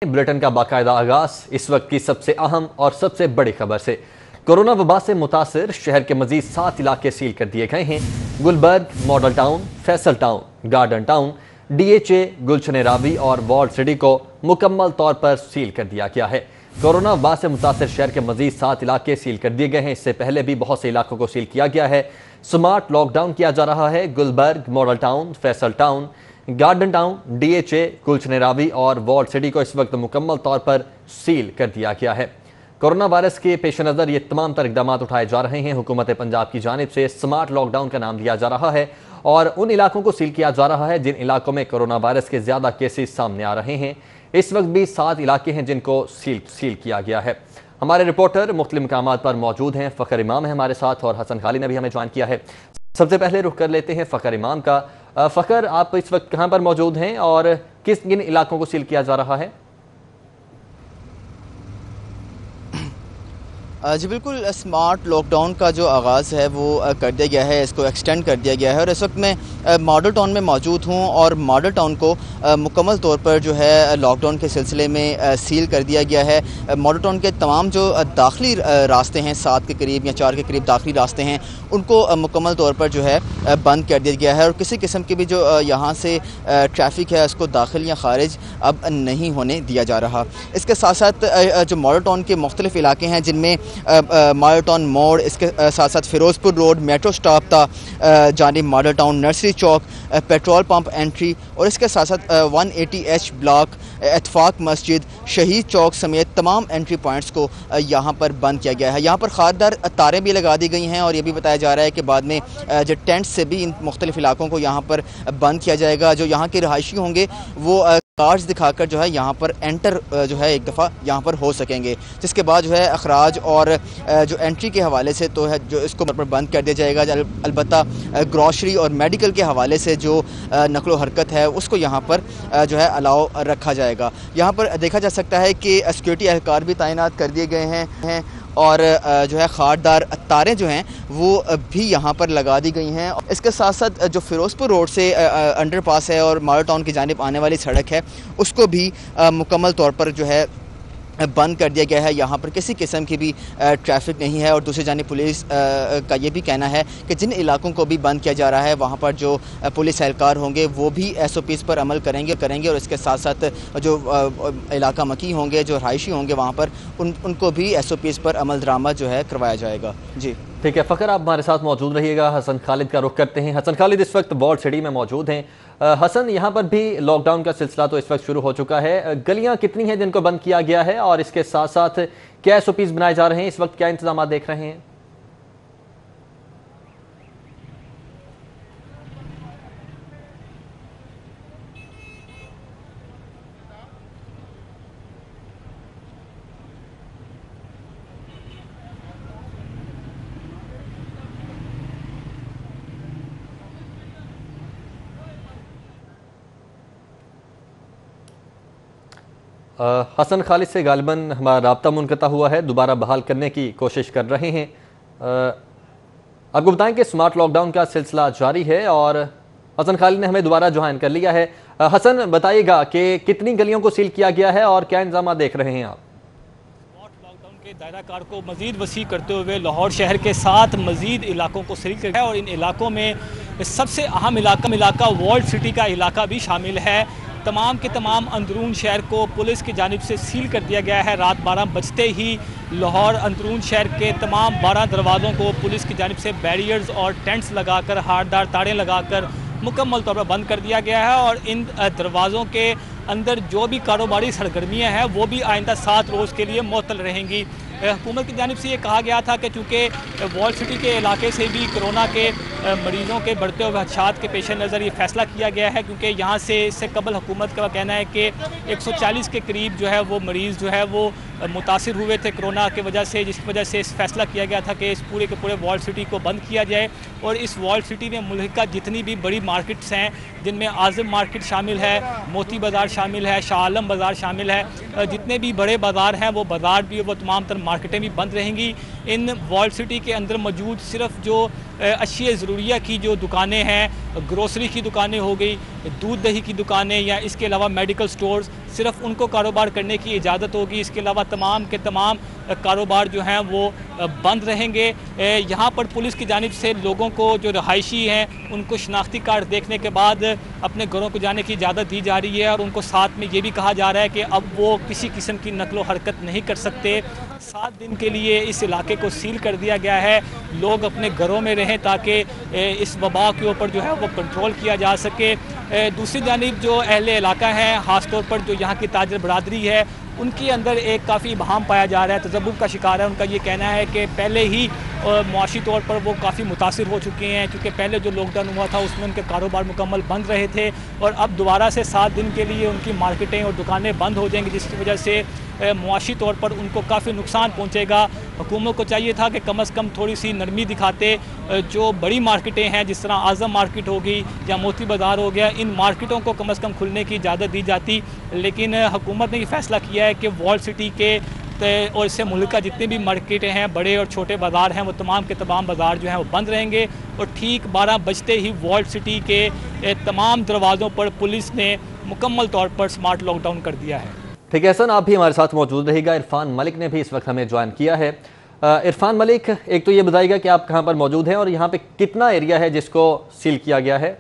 Bulletin का बाकायदा आगाज इस वक्त की सबसे अहम और सबसे बड़ी खबर से। कोरोना वबा से मुतासिर शहर के मजीद 7 इलाके सील कर दिए गए हैं। Gulberg, Model Town, Faisal Town, Garden Town, DHA, Gulshan Ravi और वॉल्ड सिटी को मुकम्मल तौर पर सील कर दिया गया है। कोरोना वबा से मुतासिर शहर के मजीद 7 इलाके सील कर दिए गए हैं। इससे पहले भी बहुत से इलाकों को सील किया गया है। स्मार्ट लॉकडाउन किया जा रहा है। Gulberg, Model Town, Faisal Town, Garden Town, DHA, Gulshan Ravi और वॉल्ड सिटी को इस वक्त मुकम्मल तौर पर सील कर दिया गया है। कोरोना वायरस के पेश नज़र ये तमाम तर इक़दाम उठाए जा रहे हैं। हुकूमत पंजाब की जानिब से स्मार्ट लॉकडाउन का नाम दिया जा रहा है और उन इलाकों को सील किया जा रहा है जिन इलाकों में कोरोना वायरस के ज़्यादा केसेस सामने आ रहे हैं। इस वक्त भी 7 इलाके हैं जिनको सील किया गया है। हमारे रिपोर्टर मुख्तलिफ मकामात पर मौजूद हैं। फ़खर इमाम है हमारे साथ और हसन खाली ने भी हमें ज्वाइन किया है। सबसे पहले रुख कर लेते हैं फ़खर इमाम का। फ़खर, आप इस वक्त कहाँ पर मौजूद हैं और किन इलाकों को सील किया जा रहा है? जी बिल्कुल, स्मार्ट लॉकडाउन का जो आगाज़ है वो कर दिया गया है, इसको एक्सटेंड कर दिया गया है और इस वक्त मैं मॉडल टाउन में मौजूद हूँ और मॉडल टाउन को मुकम्मल तौर पर जो है लॉकडाउन के सिलसिले में सील कर दिया गया है। मॉडल टाउन के तमाम जो दाखिली रास्ते हैं, 7 के करीब या 4 के करीब दाखिली रास्ते हैं, उनको मुकम्मल तौर पर जो है बंद कर दिया गया है और किसी किस्म की भी जो यहाँ से ट्रैफिक है उसको दाखिल या खारिज अब नहीं होने दिया जा रहा। इसके साथ साथ जो मॉडल टाउन के मुख्तलिफ इलाके हैं जिनमें मॉडल टाउन मोड़, इसके साथ साथ फिरोजपुर रोड, मेट्रो स्टॉप था जानिब मॉडल टाउन, नर्सरी चौक, पेट्रोल पंप एंट्री और इसके साथ साथ 180H ब्लॉक, इत्तफाक मस्जिद, शहीद चौक समेत तमाम एंट्री पॉइंट्स को यहाँ पर बंद किया गया है। यहाँ पर खारदार तारें भी लगा दी गई हैं और ये भी बताया जा रहा है कि बाद में जो टेंट से भी इन मुख्तलिफ इलाकों को यहाँ पर बंद किया जाएगा। जो यहाँ के रहायशी होंगे वो कार्ड्स दिखाकर जो है यहाँ पर एंटर जो है एक दफ़ा यहाँ पर हो सकेंगे, जिसके बाद जो है अखराज और जो एंट्री के हवाले से तो है जो इसको बंद कर दिया जाएगा। अलबत्ता ग्रॉसरी और मेडिकल के हवाले से जो नकलो हरकत है उसको यहाँ पर जो है अलाउ रखा जाएगा। यहाँ पर देखा जा सकता है कि सिक्योरिटी एहलकार भी तैनात कर दिए गए हैं और जो है खारदार तारें जो हैं वो भी यहाँ पर लगा दी गई हैं। इसके साथ साथ जो फिरोजपुर रोड से अंडरपास है और मॉडल टाउन की जानिब आने वाली सड़क है उसको भी मुकम्मल तौर पर जो है बंद कर दिया गया है। यहाँ पर किसी किस्म की भी ट्रैफिक नहीं है और दूसरी जानिब पुलिस का ये भी कहना है कि जिन इलाकों को भी बंद किया जा रहा है वहाँ पर जो पुलिस एहलकार होंगे वो भी SOPs पर अमल करेंगे और इसके साथ साथ जो इलाका मकी होंगे, जो रहायशी होंगे वहाँ पर उनको भी SOPs पर अमल दरामद जो है करवाया जाएगा। जी ठीक है फ़खर, आप हमारे साथ मौजूद रहिएगा। हसन खालिद का रुख करते हैं। हसन खालिद इस वक्त वॉल्ड सिटी में मौजूद हैं। हसन, यहाँ पर भी लॉकडाउन का सिलसिला तो इस वक्त शुरू हो चुका है। गलियाँ कितनी हैं जिनको बंद किया गया है और इसके साथ साथ क्या SOPs बनाए जा रहे हैं? इस वक्त क्या इंतजाम देख रहे हैं? हसन खालिद से गालिबन हमारा राब्ता मुनक़ता हुआ है, दोबारा बहाल करने की कोशिश कर रहे हैं। आपको बताएं कि स्मार्ट लॉकडाउन का सिलसिला जारी है और हसन खालिद ने हमें दोबारा ज्वाइन कर लिया है। हसन, बताइएगा कि कितनी गलियों को सील किया गया है और क्या इंतजाम देख रहे हैं आप? लॉकडाउन के दायरा कार को मज़ीद वसी करते हुए लाहौर शहर के 7 मज़ीद इलाकों को सील किया गया है और इन इलाकों में सबसे अहम इलाका वॉल्ड सिटी का इलाका भी शामिल है। तमाम के तमाम अंदरून शहर को पुलिस की जानिब से सील कर दिया गया है। रात 12 बजते ही लाहौर अंदरून शहर के तमाम 12 दरवाज़ों को पुलिस की जानिब से बैरियर्स और टेंट्स लगाकर, हारदार तारें लगाकर मुकम्मल तौर पर बंद कर दिया गया है और इन दरवाज़ों के अंदर जो भी कारोबारी सरगर्मियाँ हैं वो भी आइंदा 7 रोज़ के लिए मुअत्तल रहेंगी। हुकूमत की जानिब से ये कहा गया था कि चूँकि वॉल्ड सिटी के इलाके से भी कोरोना के मरीज़ों के बढ़ते हुए खदशात के पेश नज़र ये फ़ैसला किया गया है, क्योंकि यहाँ से इससे कबल हुकूमत का कहना है कि 140 के करीब जो है वो मरीज़ जो है वो मुतासिर हुए थे कोरोना की वजह से, जिसकी वजह से इस फैसला किया गया था कि इस पूरे के पूरे वॉल्ड सिटी को बंद किया जाए और इस वॉल्ड सिटी में मुल्क का जितनी भी बड़ी मार्केट्स हैं, जिनमें आज़म मार्केट शामिल है, मोती बाज़ार शामिल है, शाह आलम बाज़ार शामिल है, जितने भी बड़े बाज़ार हैं वो बाज़ार भी, वो तमाम तर मार्केटें भी बंद रहेंगी। ان وال سٹی کے اندر موجود صرف جو اشیاء ضروریہ کی جو دکانیں ہیں، گروسری کی دکانیں ہو گئی، دودھ دہی کی دکانیں، یا اس کے علاوہ میڈیکل سٹورز، صرف ان کو کاروبار کرنے کی اجازت ہوگی۔ اس کے علاوہ تمام کے تمام کاروبار جو ہیں وہ بند رہیں گے۔ یہاں پر پولیس کی جانب سے لوگوں کو جو رہائشی ہیں ان کو شناختی کارڈ دیکھنے کے بعد اپنے گھروں کو جانے کی اجازت دی جا رہی ہے، اور ان کو ساتھ میں یہ بھی کہا جا رہا ہے کہ اب وہ کسی قسم کی نقل و حرکت نہیں کر سکتے۔ 7 دن کے لیے اس علاقے کو سیل کر دیا گیا ہے، لوگ اپنے گھروں میں رہیں تاکہ اس وبا کے اوپر جو ہے وہ کنٹرول کیا جا سکے۔ دوسری جانب جو اہل علاقہ ہیں، خاص طور پر جو یہاں کی تاجر برادری ہے، ان کے اندر ایک کافی ابہام پایا جا رہا ہے، تذبذب کا شکار ہے۔ ان کا یہ کہنا ہے کہ پہلے ہی معاشی طور پر وہ کافی متاثر ہو چکے ہیں، کیونکہ پہلے جو لاک ڈاؤن ہوا تھا اس میں ان کے کاروبار مکمل بند رہے تھے، اور اب دوبارہ سے 7 دن کے لیے ان کی مارکیٹیں اور دکانیں بند ہو جائیں گی، جس کی وجہ سے معاشی طور پر ان کو کافی نقصان پہنچے گا۔ حکومت کو چاہیے تھا کہ کم از کم تھوڑی سی نرمی دکھاتے، جو بڑی مارکیٹیں ہیں جس طرح اعظم مارکیٹ ہوگی یا موتی بازار ہو گیا، ان مارکیٹوں کو کم از کم کھلنے کی اجازت دی جاتی، لیکن حکومت نے یہ فیصلہ کیا ہے کہ وال سٹی کے اور اس سے ملک کا جتنے بھی مارکیٹیں ہیں، بڑے اور چھوٹے بازار ہیں، وہ تمام کے تمام بازار جو ہیں وہ بند رہیں گے، اور ٹھیک 12 بجتے ہی وال سٹی کے تمام دروازوں پر پولیس نے مکمل طور پر سمارٹ لاک ڈاؤن کر دیا ہے۔ ٹھیک ہے حسن، آپ بھی ہمارے ساتھ موجود رہے گا۔ عرفان ملک نے بھی اس وقت ہمیں جوائن کیا ہے۔ عرفان ملک، ایک تو یہ بتائیے گا کہ آپ کہاں پر موجود ہیں اور یہاں پہ کتنا ایریا ہے جس کو سیل کیا گیا ہے؟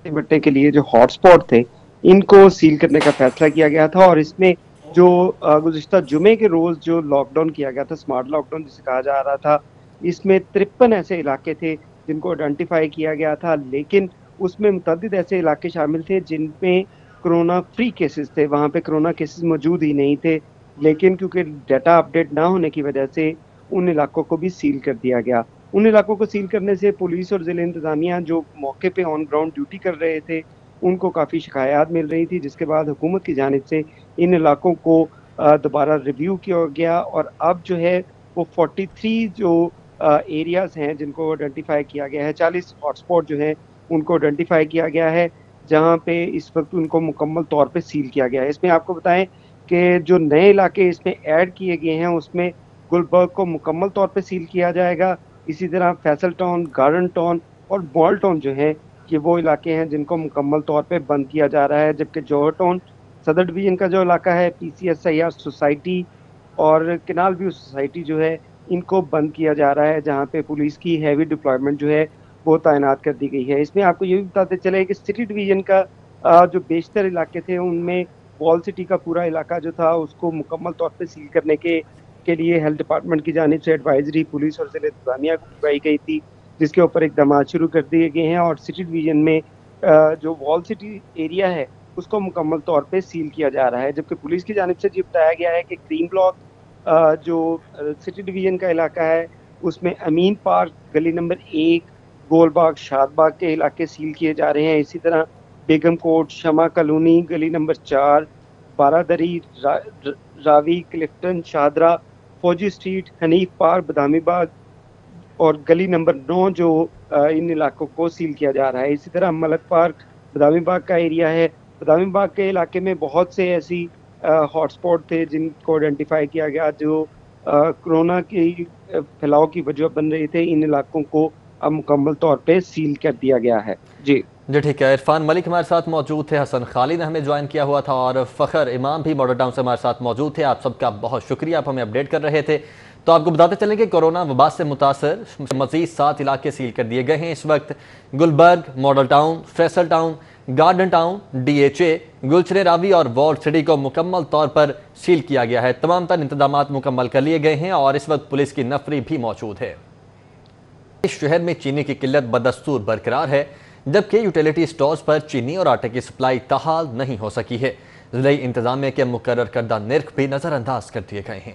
بٹے کے لیے جو ہاٹ سپاٹ تھے ان کو سیل کرنے کا فیصلہ کیا گیا تھا، اور اس میں جو گزشتہ جمعے کے روز جو لاک ڈاؤن کیا گیا تھا، سمارٹ لاک ڈاؤن جسے کہا جا رہا تھا، اس میں 53 ایسے علاقے تھے جن کو آئیڈینٹیفائی کیا گیا تھا، لیکن اس میں متعدد ایسے علاقے شامل تھے جن میں کرونا فری کیسز تھے، وہاں پہ کرونا کیسز موجود ہی نہیں تھے، لیکن کیونکہ ڈیٹا اپڈیٹ نہ ہونے کی وجہ سے ان علاقوں کو بھی سیل کر دیا گیا۔ ان علاقوں کو سیل کرنے سے پولیس اور ضلع انتظامیہ جو موقع پہ آن گراؤنڈ ڈیوٹی کر رہے تھے ان کو کافی شکایات مل رہی تھی، جس کے بعد حکومت کی جانب سے ان علاقوں کو دوبارہ ریویو کیا گیا، اور اب جو ہے وہ 43 جو ایریاز ہیں جن کو آئیڈینٹیفائی کیا گیا ہے، 40 ہاٹ سپاٹ جو ہیں ان کو آئیڈینٹیفائی کیا گیا ہے، جہاں پہ اس وقت ان کو مکمل طور پہ سیل کیا گیا ہے۔ اس میں آپ کو بتائیں کہ جو نئے علاقے اس میں ایڈ کیے گئے ہیں اس میں گلبرگ کو مکمل طور پہ سیل کیا جائے گا، اسی طرح فیصل ٹاؤن، گارڈن ٹاؤن اور مال ٹاؤن جو ہے یہ وہ علاقے ہیں جن کو مکمل طور پہ بند کیا جا رہا ہے، جبکہ جوہر ٹاؤن صدر ڈویژن کا جو علاقہ ہے، پی سی ایس سیاح سوسائٹی اور کنال ویو سوسائٹی جو ہے ان کو بند کیا جا رہا ہے، جہاں پہ پولیس کی ہیوی ڈپلائمنٹ جو ہے وہ تعینات کر دی گئی ہے۔ اس میں آپ کو یہ بھی بتاتے چلے کہ سٹی ڈویژن کا جو بیشتر علاقے تھے ان میں وال سٹی کا پورا علاقہ جو تھا اس کو مکمل طور پہ سیل کرنے کے لیے ہیلتھ ڈپارٹمنٹ کی جانب سے ایڈوائزری پولیس اور ضلع انتظامیہ کو بھیجی گئی تھی، جس کے اوپر اقدامات شروع کر دیے گئے ہیں، اور سٹی ڈویژن میں جو وال سٹی ایریا ہے اس کو مکمل طور پہ سیل کیا جا رہا ہے، جبکہ پولیس کی جانب سے یہ بتایا گیا ہے کہ گرین بلاک جو سٹی ڈویژن کا علاقہ ہے اس میں امین پارک، گلی نمبر 1، گول باغ، شاد باغ کے علاقے سیل کیے جا رہے ہیں، اسی طرح بیگم کوٹ، شمع کالونی، گلی نمبر 4، بارادری، راوی، کلفٹن، شادرہ، فوجی اسٹریٹ، حنیف پارک، بادامی باغ اور گلی نمبر 9 جو ان علاقوں کو سیل کیا جا رہا ہے۔ اسی طرح ملک پارک بادامی باغ کا ایریا ہے، بادامی باغ کے علاقے میں بہت سے ایسی ہاٹ سپاٹ تھے جن کو آئیڈینٹیفائی کیا گیا جو کرونا کی پھیلاؤ کی وجہ بن رہے تھے، ان علاقوں کو اب مکمل طور پہ سیل کر دیا گیا ہے۔ جی ٹھیک ہے، عرفان ملک ہمارے ساتھ موجود تھے، حسن خالد نے ہمیں جوائن کیا ہوا تھا، اور فخر امام بھی ماڈل ٹاؤن سے ہمارے ساتھ موجود تھے۔ آپ سب کا بہت شکریہ، آپ ہمیں اپڈیٹ کر رہے تھے۔ تو آپ کو بتاتے چلیں کہ کورونا وبا سے متاثر مزید 7 علاقے سیل کر دیے گئے ہیں اس وقت۔ Gulberg, model town, Faisal town, garden town, D H A, گلچرے راوی اور وال سٹی کو مکمل طور پر سیل کیا گیا ہے۔ تمام تر انتظامات مکمل کر لیے گئے ہیں، اور اس وقت پولیس کی نفری بھی موجود ہے۔ اس شہر میں چینی کی قلت بدستور برقرار ہے، جبکہ یوٹیلیٹی سٹورز پر چینی اور آٹے کی سپلائی تحال نہیں ہو سکی ہے۔ ضلعی انتظامیہ کے مقرر کردہ نرخ بھی نظر انداز کر دیے گئے ہیں۔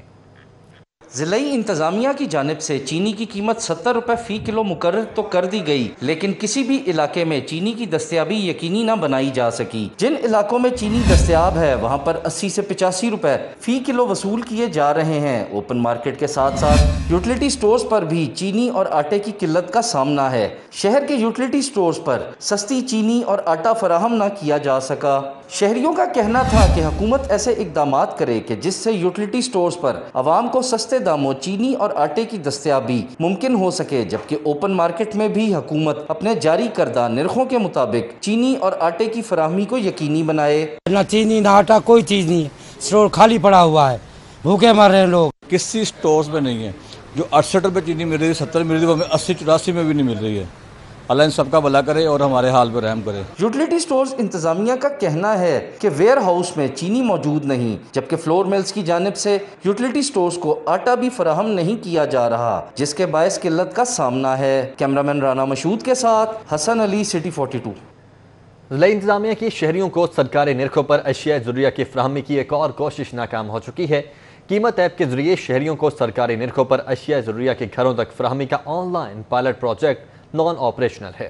ضلعی انتظامیہ کی جانب سے چینی کی قیمت 70 روپے فی کلو مقرر تو کر دی گئی، لیکن کسی بھی علاقے میں چینی کی دستیابی یقینی نہ بنائی جا سکی۔ جن علاقوں میں چینی دستیاب ہے وہاں پر 80 سے 85 روپے فی کلو وصول کیے جا رہے ہیں۔ اوپن مارکیٹ کے ساتھ ساتھ یوٹیلیٹی سٹورز پر بھی چینی اور آٹے کی قلت کا سامنا ہے۔ شہر کے یوٹیلیٹی سٹورز پر سستی چینی اور آٹا فراہم نہ کیا جا سکا۔ شہریوں کا کہنا تھا کہ حکومت ایسے اقدامات کرے کہ جس سے یوٹیلیٹی سٹورز پر عوام کو سستے داموں چینی اور آٹے کی دستیابی ممکن ہو سکے، جبکہ اوپن مارکیٹ میں بھی حکومت اپنے جاری کردہ نرخوں کے مطابق چینی اور آٹے کی فراہمی کو یقینی بنائے۔ نہ چینی نہ آٹا، کوئی چیز نہیں ہے، اسٹور خالی پڑا ہوا ہے، بھوکے مر رہے ہیں لوگ۔ کسی سٹورز میں نہیں ہے، جو 68 روپے چینی مل رہی ہے، 70 مل رہی ہے، وہ ہمیں 80 84 میں بھی نہیں مل رہی ہے۔ اللہ ان سب کا بھلا کرے اور ہمارے حال پہ رحم کرے۔ یوٹیلیٹی سٹورز انتظامیہ کا کہنا ہے کہ ویئر ہاؤس میں چینی موجود نہیں، جبکہ فلور ملز کی جانب سے یوٹیلیٹی سٹورز کو آٹا بھی فراہم نہیں کیا جا رہا، جس کے باعث قلت کا سامنا ہے۔ کیمرامین رانا مشہود کے ساتھ حسن علی، سٹی 42۔ ضلع انتظامیہ کی شہریوں کو سرکاری نرخوں پر اشیاء ضروریہ کی فراہمی کی ایک اور کوشش ناکام ہو چکی ہے۔ قیمت ایپ کے ذریعے شہریوں کو سرکاری نرخوں پر اشیاء ضروریہ کے گھروں تک فراہمی کا on line pilot project naan operational ہے۔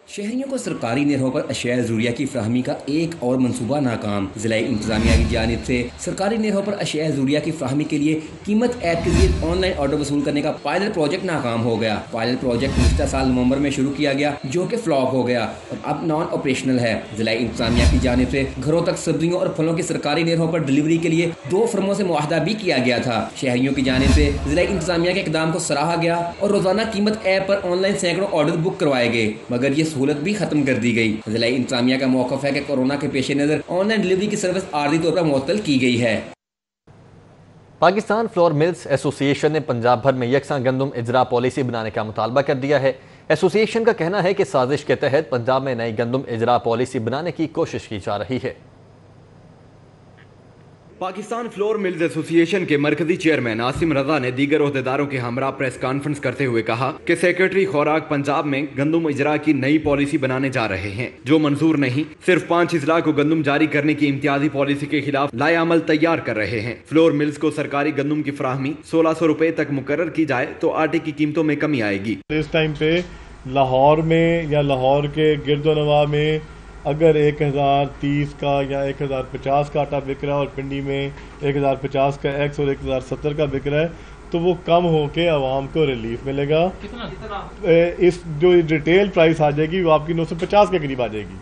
شہریوں کو سرکاری نرخوں پر اشیاء ضروریہ کی فراہمی کا ایک اور منصوبہ ناکام۔ ضلع انتظامیہ کی جانب سے سرکاری نرخوں پر اشیاء ضروریہ کی فراہمی کے لیے قیمت ایپ کے ذریعے آن لائن آرڈر وصول کرنے کا پائلٹ پروجیکٹ ناکام ہو گیا۔ پائلٹ پروجیکٹ گزشتہ سال نومبر میں شروع کیا گیا، جو کہ فلاپ ہو گیا اور اب نان آپریشنل ہے۔ ضلع انتظامیہ کی جانب سے گھروں تک سبزیوں اور پھلوں کی سرکاری نرخوں پر ڈلیوری کے لیے 2 فرموں سے معاہدہ بھی کیا گیا تھا۔ شہریوں کی جانب سے ضلع انتظامیہ کے اقدام کو سراہا گیا اور روزانہ قیمت ایپ پر آن لائن سینکڑوں آرڈر بک کروائے گئے، مگر یہ سہولت بھی ختم کر دی گئی۔ ضلع انتظامیہ کا موقف ہے کہ کورونا کے پیش نظر آن لائن ڈلیوری کی سروس عارضی طور پر معطل کی گئی ہے۔ پاکستان فلور ملز ایسوسی ایشن نے پنجاب بھر میں یکساں گندم اجرا پالیسی بنانے کا مطالبہ کر دیا ہے۔ ایسوسی ایشن کا کہنا ہے کہ سازش کے تحت پنجاب میں نئی گندم اجرا پالیسی بنانے کی کوشش کی جا رہی ہے۔ پاکستان فلور ملز ایسوسی ایشن کے مرکزی چیئرمین عاصم رضا نے دیگر عہدیداروں کے ہمراہ پریس کانفرنس کرتے ہوئے کہا کہ سیکرٹری خوراک پنجاب میں گندم اجرا کی نئی پالیسی بنانے جا رہے ہیں، جو منظور نہیں، صرف 5 اضلاع کو گندم جاری کرنے کی امتیازی پالیسی کے خلاف لائحہ عمل تیار کر رہے ہیں۔ فلور ملز کو سرکاری گندم کی فراہمی 1600 روپے تک مقرر کی جائے تو آٹے کی قیمتوں میں کمی آئے گی۔ اس ٹائم پہ لاہور میں یا لاہور کے گرد و نواح میں اگر 1030 کا یا 1050 کا آٹا بک رہا ہے اور پنڈی میں 1050 کا ایکس اور 1070 کا بک رہا ہے تو وہ کم ہو کے عوام کو ریلیف ملے گا۔ اس جو ریٹیل پرائس آ جائے گی وہ آپ کی 950 کے قریب آ جائے گی،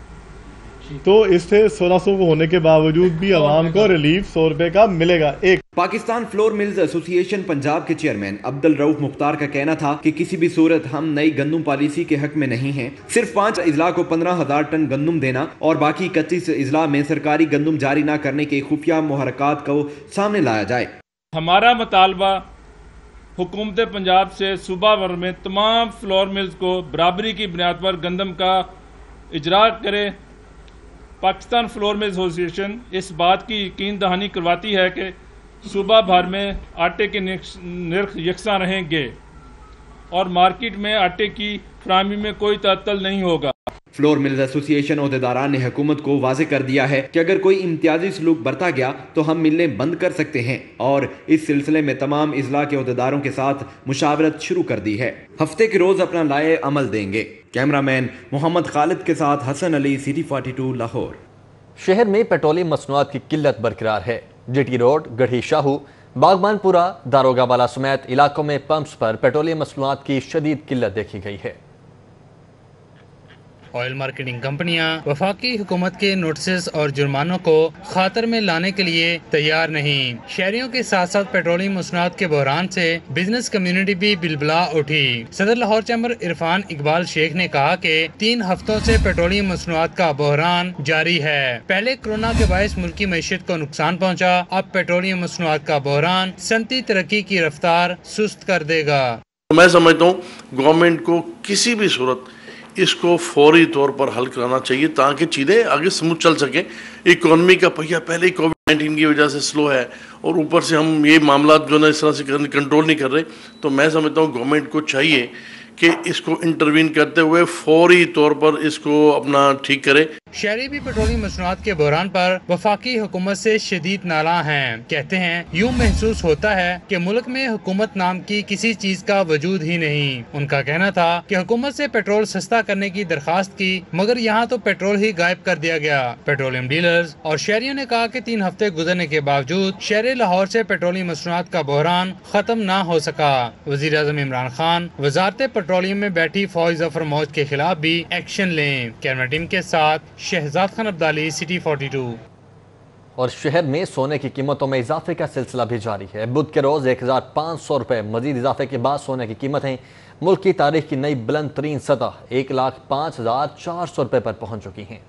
تو اس سے 1600 ہونے کے باوجود بھی عوام کو ریلیف 100 روپے کا ملے گا۔ پاکستان فلور ملز ایسوسی ایشن پنجاب کے چیئرمین عبد الرؤف مختار کا کہنا تھا کہ کسی بھی صورت ہم نئی گندم پالیسی کے حق میں نہیں ہیں، صرف 5 اضلاع کو 15,000 ٹن گندم دینا اور باقی 31 اضلاع میں سرکاری گندم جاری نہ کرنے کے خفیہ محرکات کو سامنے لایا جائے۔ ہمارا مطالبہ حکومت پنجاب سے صوبہ بھر میں تمام فلور ملز کو برابری کی بنیاد پر گندم کا اجرا کرے۔ پاکستان فلور ملز ایسوسی ایشن اس بات کی یقین دہانی کرواتی ہے کہ صوبہ بھر میں آٹے کے نرخ یکساں رہیں گے اور مارکیٹ میں آٹے کی فراہمی میں کوئی تعطل نہیں ہوگا۔ فلور ملز ایسوسی ایشن عہدیداران نے حکومت کو واضح کر دیا ہے کہ اگر کوئی امتیازی سلوک برتا گیا تو ہم ملیں بند کر سکتے ہیں، اور اس سلسلے میں تمام اضلاع کے عہدیداروں کے ساتھ مشاورت شروع کر دی ہے۔ ہفتے کے روز اپنا لائحہ عمل دیں گے۔ کیمرامین محمد خالد کے ساتھ حسن علی، سٹی 42 لاہور۔ شہر میں پیٹرولیم مصنوعات کی قلت برقرار ہے۔ جی ٹی روڈ، گڑھی شاہو، باغبان پورہ، داروگہ والا سمیت علاقوں میں پمپس پر پیٹرولیم مصنوعات کی شدید قلت دیکھی گئی ہے۔ آئل مارکیٹنگ کمپنیاں وفاقی حکومت کے نوٹسز اور جرمانوں کو خاطر میں لانے کے لیے تیار نہیں۔ شہریوں کے ساتھ ساتھ پیٹرولیم مصنوعات کے بحران سے بزنس کمیونٹی بھی بلبلا اٹھی۔ صدر لاہور چیمبر عرفان اقبال شیخ نے کہا کہ 3 ہفتوں سے پیٹرولیم مصنوعات کا بحران جاری ہے۔ پہلے کورونا کے باعث ملکی معیشت کو نقصان پہنچا، اب پیٹرولیم مصنوعات کا بحران صنعتی ترقی کی رفتار سست کر دے گا۔ میں سمجھتا ہوں گورنمنٹ کو کسی بھی صورت اس کو فوری طور پر حل کرانا چاہیے تاکہ چیزیں آگے سموتھ چل سکیں۔ اکانومی کا پہیہ پہلے ہی کووڈ-19 کی وجہ سے سلو ہے اور اوپر سے ہم یہ معاملات جو نا اس طرح سے کنٹرول نہیں کر رہے، تو میں سمجھتا ہوں گورنمنٹ کو چاہیے کہ اس کو انٹروین کرتے ہوئے فوری طور پر اس کو اپنا ٹھیک کرے۔ शहरी भी पेट्रोलियम मसनूआत के बहरान पर वफाकी हुकूमत से शदीद नाराज हैं। कहते हैं यूं महसूस होता है कि मुल्क में हुकूमत नाम की किसी चीज का वजूद ही नहीं। उनका कहना था कि हुकूमत से पेट्रोल सस्ता करने की दरखास्त की, मगर यहाँ तो पेट्रोल ही गायब कर दिया गया। पेट्रोलियम डीलर्स और शहरियों ने कहा कि 3 हफ्ते गुजरने के बावजूद शहर लाहौर से पेट्रोलियम मसनूआत का बहरान खत्म ना हो सका। वज़ीर आज़म इमरान खान वजारत पेट्रोलियम में बैठी फौज जफर मौज के खिलाफ भी एक्शन लें। कैमरा टीम के साथ शहजाद खान अब्दाली, सिटी 42। और शहर में सोने की कीमतों में इजाफे का सिलसिला भी जारी है। बुध के रोज 1500 रुपए मजीद इजाफे के बाद सोने की कीमतें मुल्क की तारीख की नई बुलंद तरीन सतह 1,05,400 रुपए पर पहुंच चुकी हैं।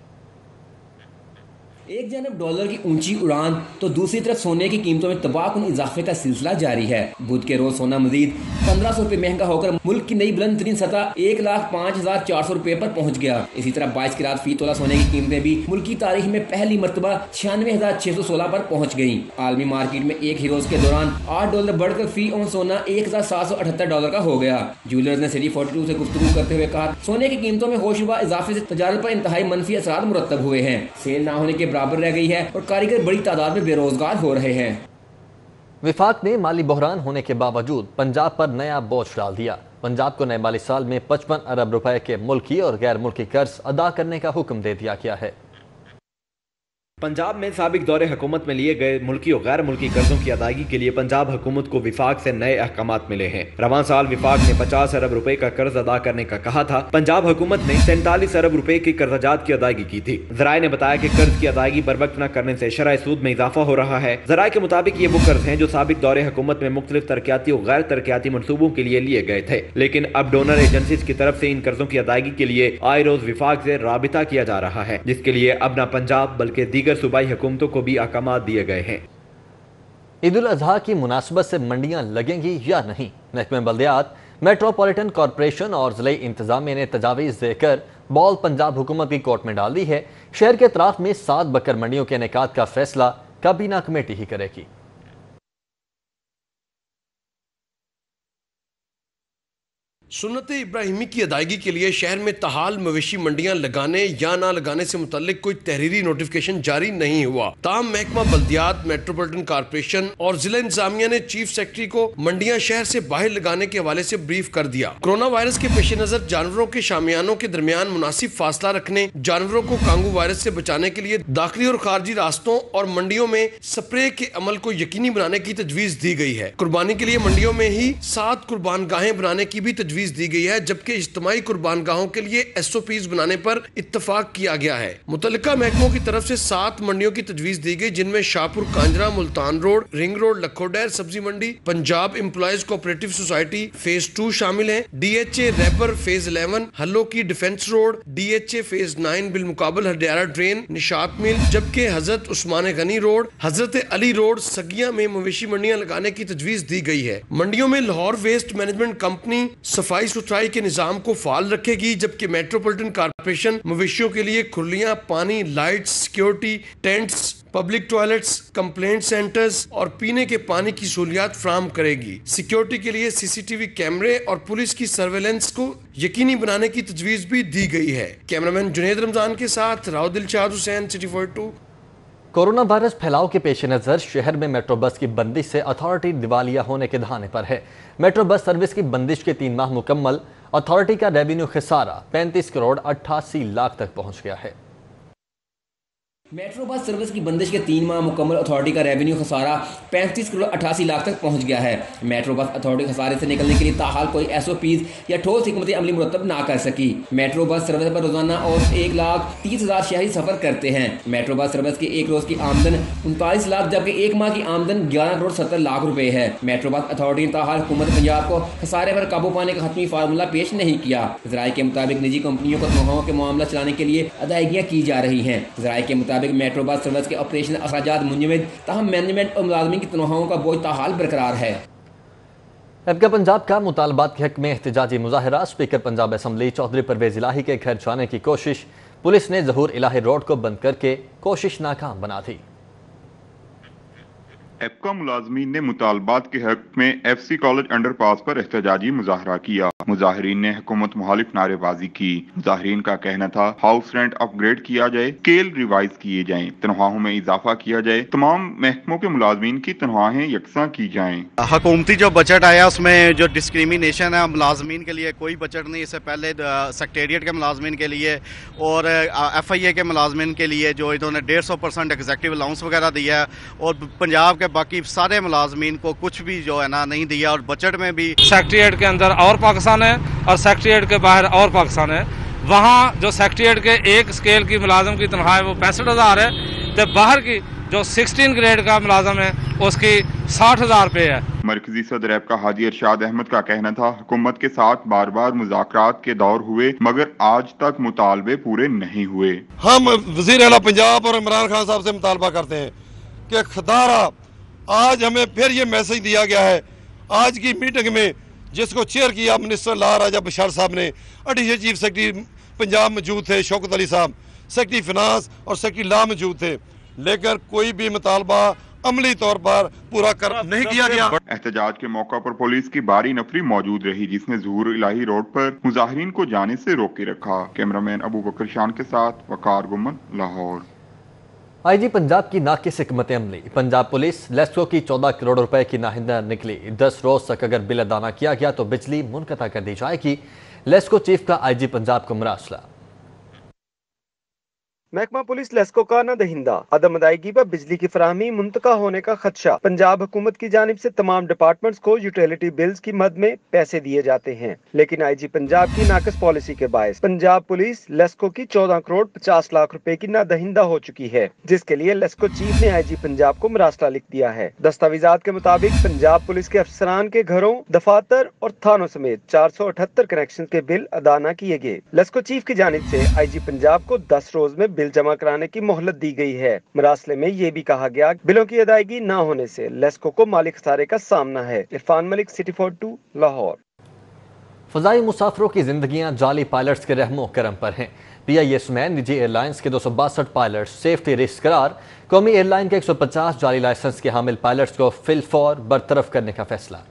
एक जानब डॉलर की ऊंची उड़ान तो दूसरी तरफ सोने की कीमतों में तबाहकुन इजाफे का सिलसिला जारी है। बुध के रोज सोना मजीद 1500 रुपए महंगा होकर मुल्क की नई बुलंद तरीन सतह 1,05,400 रुपए पर पहुंच गया। इसी तरह 22 की रात फी तोला सोने की कीमतें भी मुल्क की तारीख में पहली मरतबा 96,616 पर पहुंच गयी। आलमी मार्केट में एक ही रोज के दौरान $8 बढ़कर फी ऑन सोना $1,778 का हो गया। ज्वेलर्स ने सिटी 42 से गुफ्तगू करते हुए कहा, सोने की कीमतों में होशरुबा इजाफे से तजारत पर इंतहाई मनफी असरात मुरतब हुए हैं। सेल ना होने के बराबर रह गई है और कारीगर बड़ी तादाद में बेरोजगार हो रहे हैं। विफाक ने माली बहरान होने के बावजूद पंजाब पर नया बोझ डाल दिया। पंजाब को नए माली साल में 55 अरब रुपए के मुल्की और गैर मुल्की कर्ज अदा करने का हुक्म दे दिया गया है। पंजाब में साबिक दौरे हुकूमत में लिए गए मुल्की और गैर मुल्की कर्जों की अदायगी के लिए पंजाब हुकूमत को विफाक से नए अहकामात मिले हैं। रवां साल विफाक ने 50 अरब रुपए का कर्ज अदा करने का कहा था। पंजाब हुकूमत ने 47 अरब रुपए की कर्जात की अदायगी की थी। ज़राए ने बताया कि कर्ज की अदायगी बर वक्त न करने से शरह सूद में इजाफा हो रहा है। ज़राए के मुताबिक ये वो कर्ज हैं जो साबिक दौरे हुकूमत में मुख्तलिफ तरक्याती और गैर तरक्याती मनसूबों के लिए लिए गए थे, लेकिन अब डोनर एजेंसीज की तरफ से इन कर्जों की अदायगी के लिए आए रोज विफाक से राबिता किया जा रहा है, जिसके लिए अब न पंजाब बल्कि दीगर सूबाई हुकूमतों को भी अहकामात दिए गए हैं। ईद उल अजहा की मुनासिबत से मंडियां लगेंगी या नहीं, महकमे बल्दियात, मेट्रोपॉलिटन कॉरपोरेशन और ज़िले इंतजामिया ने तजावीज़ देकर बॉल पंजाब हुकूमत की कोर्ट में डाल दी है। शहर के अतराफ में 7 बकर मंडियों के इनेकाद का फैसला काबीना कमेटी ही करेगी। सुन्नत इब्राहिमी की अदायगी के लिए शहर में तहाल मवेशी मंडियां लगाने या ना लगाने से मुतालिक कोई तहरीरी नोटिफिकेशन जारी नहीं हुआ। ताहम महकमा बल्दियात, मेट्रोपॉलिटन कॉर्पोरेशन और जिला इंतजामिया ने चीफ सेक्रेटरी को मंडियां शहर से बाहर लगाने के हवाले से ब्रीफ कर दिया। कोरोना वायरस के पेश नजर जानवरों के शामियानों के दरमियान मुनासिब फासला रखने, जानवरों को कांगू वायरस से बचाने के लिए दाखिली और खारजी रास्तों और मंडियों में स्प्रे के अमल को यकीनी बनाने की तजवीज दी गई है। कुर्बानी के लिए मंडियों में ही 7 कुर्बान गाहें बनाने की भी तजवीज दी गई है, जबकि इज्तिमाई कुर्बान गाहों के लिए SOPs बनाने पर इत्तफाक किया गया है। मुतल्लिका महकमों की तरफ से 7 मंडियों की तजवीज दी गई, जिनमें Shahpur Kanjra, Multan road, ring road, Lakhodair Sabzi Mandi, Punjab employees cooperative society phase 2 शामिल है। DHA रैपर फेज 11, हल्लो की डिफेंस रोड, DHA फेज 9 बिलमुकाबल हडियारा ड्रेन, निशात मिल, जबकि हजरत उस्मान गनी रोड, हजरत अली रोड, सगिया में मवेशी मंडियां लगाने की तजवीज दी गई है। मंडियों में लाहौर वेस्ट मैनेजमेंट कंपनी सफाई सुथराई के निजाम को फाल रखेगी, जबकि मेट्रोपॉलिटन कॉर्पोरेशन मवेशियों के लिए खुलियां, पानी, lights, security tents, public toilets, complaint centres और पीने के पानी की सहूलियात फराहम करेगी। सिक्योरिटी के लिए CCTV कैमरे और पुलिस की सर्वेलेंस को यकीनी बनाने की तजवीज भी दी गई है। कैमरामैन जुनेद रमजान के साथ Rao Dilshad Hussain, city 42। Corona virus फैलाव के पेश नज़र शहर में मेट्रो बस की बंदिश से अथॉरिटी दिवालिया होने के दहाने पर है। मेट्रो बस सर्विस की बंदिश के 3 माह मुकम्मल, अथॉरिटी का रेवेन्यू खसारा 35 करोड़ 88 लाख तक पहुंच गया है। मेट्रो बस सर्विस की बंदिश के 3 माह मुकम्मल, अथॉरिटी का रेवेन्यू खसारा 35 करोड़ 88 लाख तक पहुंच गया है। मेट्रो बस अथॉरिटी खसारे से निकलने के लिए ताहाल कोई SOPs या ठोस हिकमत अमली मुरतब ना कर सकी। मेट्रो बस सर्विस पर रोजाना और 1,30,000 शहरी सफर करते हैं। मेट्रो बस सर्विस की एक रोज की आमदन 39 लाख, जबकि एक माह की आमदन 11 करोड़ 70 लाख रुपए है। मेट्रो बस अथॉरिटी ने ताहाल हुकूमत पंजाब को खसारे पर काबू पाने का हतमी फार्मूला पेश नहीं किया। ज़राए के मुताबिक निजी कंपनियों को तनख्वाहों के मामला चलाने के लिए अदायगियाँ की जा रही हैं। ज़राए के मुताबिक मेट्रो बस सर्विस के ऑपरेशन अखराजात मुंजमद, ताहम मैनेजमेंट और मुलाजमीन की तनख्वाहों का बोझ ताहाल बरकरार है। एबका पंजाब का मुतालबात के हक में एहतजाजी मुजाहरा, स्पीकर पंजाब असम्बली चौधरी परवेज इलाही के घर जाने की कोशिश, पुलिस ने ज़हूर इलाही रोड को बंद करके कोशिश नाकाम बना दी। एपका मुलाजमीन ने मुतालबात के हक में FC कॉलेज अंडर पास पर एहतजाजी मुजाहरा किया। मुजाहरीन ने हुकूमत मुखालिफ नारेबाजी की। मुजाहरीन का कहना था हाउस रेंट अपग्रेड किया जाए, स्केल रिवाइज किए जाएं, तनख्वाहों में इजाफा किया जाए, तमाम महकमों के मुलाजमीन की तनख्वाहें यकसा की जाएं। हुकूमती जो बजट आया उसमें जो डिस्क्रिमिनेशन है मुलाजमीन के लिए कोई बजट नहीं। इससे पहले सेक्रेटेरिएट के मुलाजमीन के लिए और FIA के मुलाजमीन के लिए जो इन्होंने 150% एग्जेक्टिव अलाउंस वगैरह दिया है, और पंजाब के बाकी सारे मुलाजमीन को कुछ भी जो है ना नहीं दिया। और बजट में भी सेक्रेटेरिएट के अंदर और पाकिस्तान है और सेक्रेटेरिएट के बाहर और पाकिस्तान है। वहाँ जो सेक्रेटेरिएट के एक स्केल की मुलाजम की तनख्वाह है वो 65,000 है, तो बाहर की जो 16 ग्रेड का मुलाजम है उसकी 60,000 रुपये है। मरकजी सदर एपका हाजी अरशाद अहमद का कहना था हुकूमत के साथ बार बार मुज़ाकरात के दौर हुए मगर आज तक मुतालबे पूरे नहीं हुए। हम वज़ीर आला पंजाब और इमरान खान साहब से मुतालबा करते हैं कि खुदारा आज हमें फिर ये मैसेज दिया गया है। आज की मीटिंग में जिसको चेयर किया मिनिस्टर ला राजा बशार साहब ने, एडिशनल चीफ सेक्रेटरी पंजाब मौजूद थे शौकत अली साहब, सेक्रेटरी फिनांस और सेक्रेटरी लॉ मौजूद थे, लेकिन कोई भी मुतालबा अमली तौर पर पूरा कर नहीं किया गया। एहतजाज के मौका पर पुलिस की भारी नफरी मौजूद रही जिसने ज़हूर इलाही रोड पर मुजाहिरीन को जाने से रोके रखा। कैमरामैन अबू बकर शान के साथ वकार गुमन, लाहौर। IG पंजाब की नाकिस हिकमत अमली। पंजाब पुलिस लेस्को की 14 करोड़ रुपए की नाहिंदा निकली। 10 रोज तक अगर बिल अदा न किया गया तो बिजली मुनक़ता कर दी जाएगी। लेस्को चीफ का IG पंजाब को मरासला। महकमा पुलिस लेस्को का न दहिंदा, अदम अदायगी पर बिजली की फराहमी मुंतका होने का खदशा। पंजाब हुकूमत की जानिब से तमाम डिपार्टमेंट्स को यूटिलिटी बिल्स की मद में पैसे दिए जाते हैं, लेकिन IG पंजाब की नाकस पॉलिसी के बायस पंजाब पुलिस लेस्को की 14 करोड़ 50 लाख रुपए की न दहिंदा हो चुकी है, जिसके लिए लेस्को चीफ ने IG पंजाब को मरासला लिख दिया है। दस्तावेजात के मुताबिक पंजाब पुलिस के अफसरान के घरों, दफातर और थानों समेत 478 कनेक्शन के बिल अदा न किए गए। लेस्को चीफ की जानिब से IG पंजाब को 10 रोज में बिल जमा कराने की मोहलत दी गई है। मरासले में ये भी कहा गया बिलों की अदायगी न होने से लेस्को को माली खसारे का सामना है। इरफान मलिक, सिटी 42, लाहौर। फजाई मुसाफिरों की जिंदगियां जाली पायलट्स के रहमो करम पर हैं। PIS में निजी एयरलाइंस के 262 पायलट्स सेफ्टी रिस्क करार। कौमी एयरलाइन के 150 जाली लाइसेंस के हामिल पायलट्स को फिलफौर बरतरफ करने का फैसला।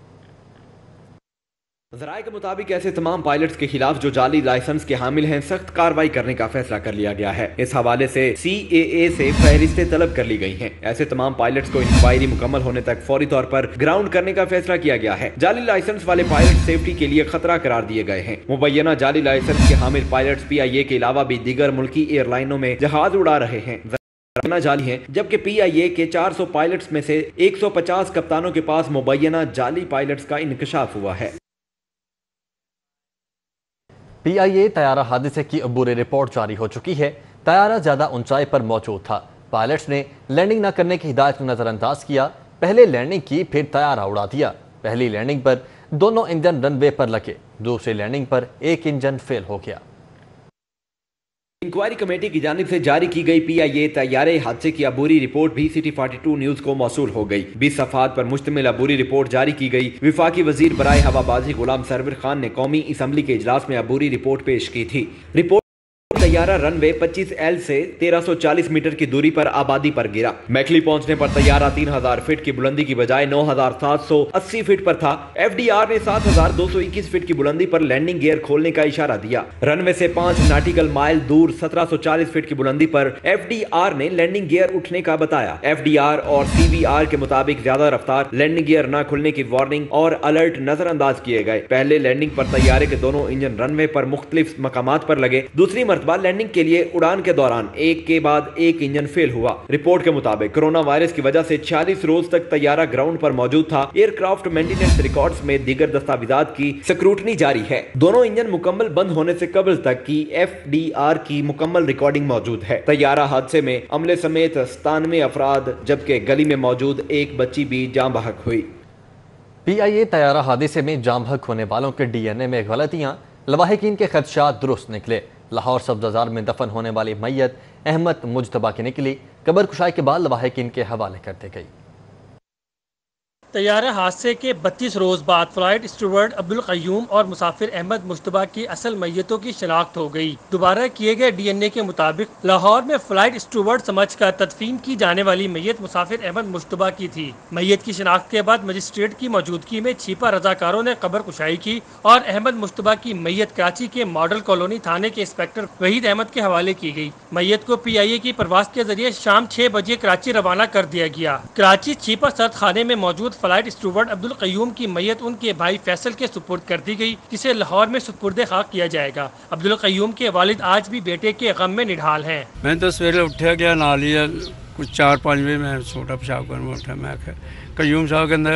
ज़राए के मुताबिक ऐसे तमाम पायलट्स के खिलाफ जो जाली लाइसेंस के हामिल हैं सख्त कार्रवाई करने का फैसला कर लिया गया है। इस हवाले से CAA से फहरिस्तें तलब कर ली गई हैं। ऐसे तमाम पायलट्स को इंक्वायरी मुकम्मल होने तक फौरी तौर पर ग्राउंड करने का फैसला किया गया है। जाली लाइसेंस वाले पायलट सेफ्टी के लिए खतरा करार दिए गए हैं। मुबैना जाली लाइसेंस के हामिल पायलट्स PIA के अलावा भी दीगर मुल्की एयरलाइनों में जहाज उड़ा रहे हैं जाली हैं, जबकि PIA के 400 पायलट्स में से 150 कप्तानों के पास मुबैना जाली पायलट्स का इंकशाफ हुआ है। PIA तैयारा हादसे की अबूरी रिपोर्ट जारी हो चुकी है। तैयारा ज्यादा ऊंचाई पर मौजूद था। पायलट्स ने लैंडिंग न करने की हिदायत को नजरअंदाज किया। पहले लैंडिंग की, फिर तैयारा उड़ा दिया। पहली लैंडिंग पर दोनों इंजन रनवे पर लगे, दूसरी लैंडिंग पर एक इंजन फेल हो गया। इंक्वायरी कमेटी की जानिब से जारी की गई PIA तैयारे हादसे की अबूरी रिपोर्ट भी सिटी 42 न्यूज को मौसूल हो गई। 20 सफ़हात पर मुश्तमिल अबूरी रिपोर्ट जारी की गई। विफाकी वजीर बराए हवाबाजी गुलाम सरवर खान ने कौमी असम्बली के इजलास में अबूरी रिपोर्ट पेश की थी। रिपोर्ट तैयारा रनवे 25L से 1340 मीटर की दूरी पर आबादी पर गिरा। मैकली पहुंचने पर तैयारा 3000 फीट की बुलंदी की बजाय 9780 फीट पर था। FDR ने 7221 फीट की बुलंदी पर लैंडिंग गियर खोलने का इशारा दिया। रनवे से 5 नाटिकल माइल दूर 1740 फीट की बुलंदी पर FDR ने लैंडिंग गियर उठने का बताया। FDR और CVR के मुताबिक ज्यादा रफ्तार, लैंडिंग गियर न खुलने की वार्निंग और अलर्ट नजरअंदाज किए गए। पहले लैंडिंग पर तैयारे के दोनों इंजन रनवे पर मुख्तलिफ मकामात पर लगे। दूसरी मरतबा लैंडिंग के लिए उड़ान के दौरान एक के बाद एक इंजन फेल हुआ। रिपोर्ट के मुताबिक कोरोना वायरस की वजह से 46 रोज तक तैयारा ग्राउंड पर मौजूद था। एयरक्राफ्ट मेंटेनेंस रिकॉर्ड्स में दीगर दस्तावेजात की स्क्रूटनी जारी है। दोनों इंजन मुकम्मल बंद होने से कबल तक की FDR की मुकम्मल रिकॉर्डिंग मौजूद है। तैयारा हादसे में अमले समेत 97 अफराद जबकि गली में मौजूद एक बच्ची भी जाँ बहक हुई। PIA तैयारा हादसे में जाँ बहक होने वालों के DNA में गलतियां, लवाहिकीन के खदशात दुरुस्त निकले। लाहौर सब्ज़ाजार में दफन होने वाली मैयत अहमद मुजतबा की निकली। कब्र कुशाई के बाद लवाहिकीन के हवाले कर दी गई। طیارہ حادثے کے 32 روز بعد فلائٹ اسٹیورڈ عبدالقیوم اور مسافر احمد مشتبہ کی اصل میتوں کی شناخت ہو گئی۔ دوبارہ کیے گئے ڈی این اے کے مطابق لاہور میں فلائٹ اسٹیورڈ سمجھ کر تدفین کی جانے والی میت مسافر احمد مشتبہ کی تھی۔ میت کی شناخت کے بعد مجسٹریٹ کی موجودگی میں چھیپا رضاکاروں نے قبر کشائی کی اور احمد مشتبہ کی میت کراچی کے ماڈل کالونی تھانے کے انسپکٹر وحید احمد کے حوالے کی گئی۔ میت کو پی آئی اے کی پرواز کے ذریعے شام 6 بجے کراچی روانہ کر دیا گیا۔ کراچی چھیپا سرد خانے میں موجود فلائٹ اسٹیورڈ عبدالقیوم کی میت ان کے بھائی فیصل کے سپرد کر دی گئی، جسے لاہور میں سپرد خاک کیا جائے گا۔ عبدالقیوم کے والد آج بھی بیٹے کے غم میں نڈھال ہیں۔ میں تو سویرے اٹھیا گیا نال ہی کچھ 4-5 بجے میں چھوٹا پیشاب کرنے اٹھا، میں قیوم صاحب کہندا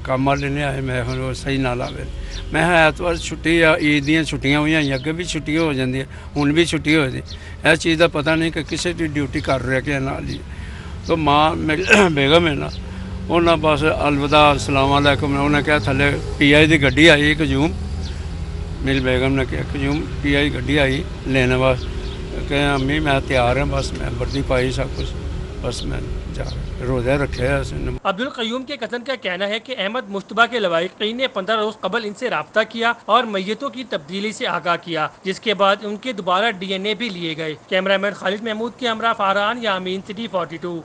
کام والے نے آئے، میں صحیح نہ لاوے، میں ایتوار چھٹی عید دیاں چھٹیاں ہوئی اگے بھی چھٹی ہو جاندی، ہن بھی چھٹی ہو جاتی، اس چیز کا پتہ نہیں کہ کسی بھی ڈیوٹی کر رہا کہ نال ہی۔ تو ماں میری بیگم ہے نا، انہیں بس الوداع السلام علیکم، انہیں کہا تھلے پی آئی دی گڈی آئی کجوم، میری بیگم نے کہا کجوم پی آئی گڈی آئی لینے بس کہ امی میں تیار ہوں، بس میں وردی پائی سب کچھ، بس میں جا روزہ رکھے۔ عبدالقیوم کے کزن کا کہنا ہے کہ احمد مشتبہ کے لواحقین نے 15 روز قبل ان سے رابطہ کیا اور میتوں کی تبدیلی سے آگاہ کیا، جس کے بعد ان کے دوبارہ ڈی این اے بھی لیے گئے۔ کیمرہ مین خالد محمود کے ہمراہ فاران یامین، سٹی 42۔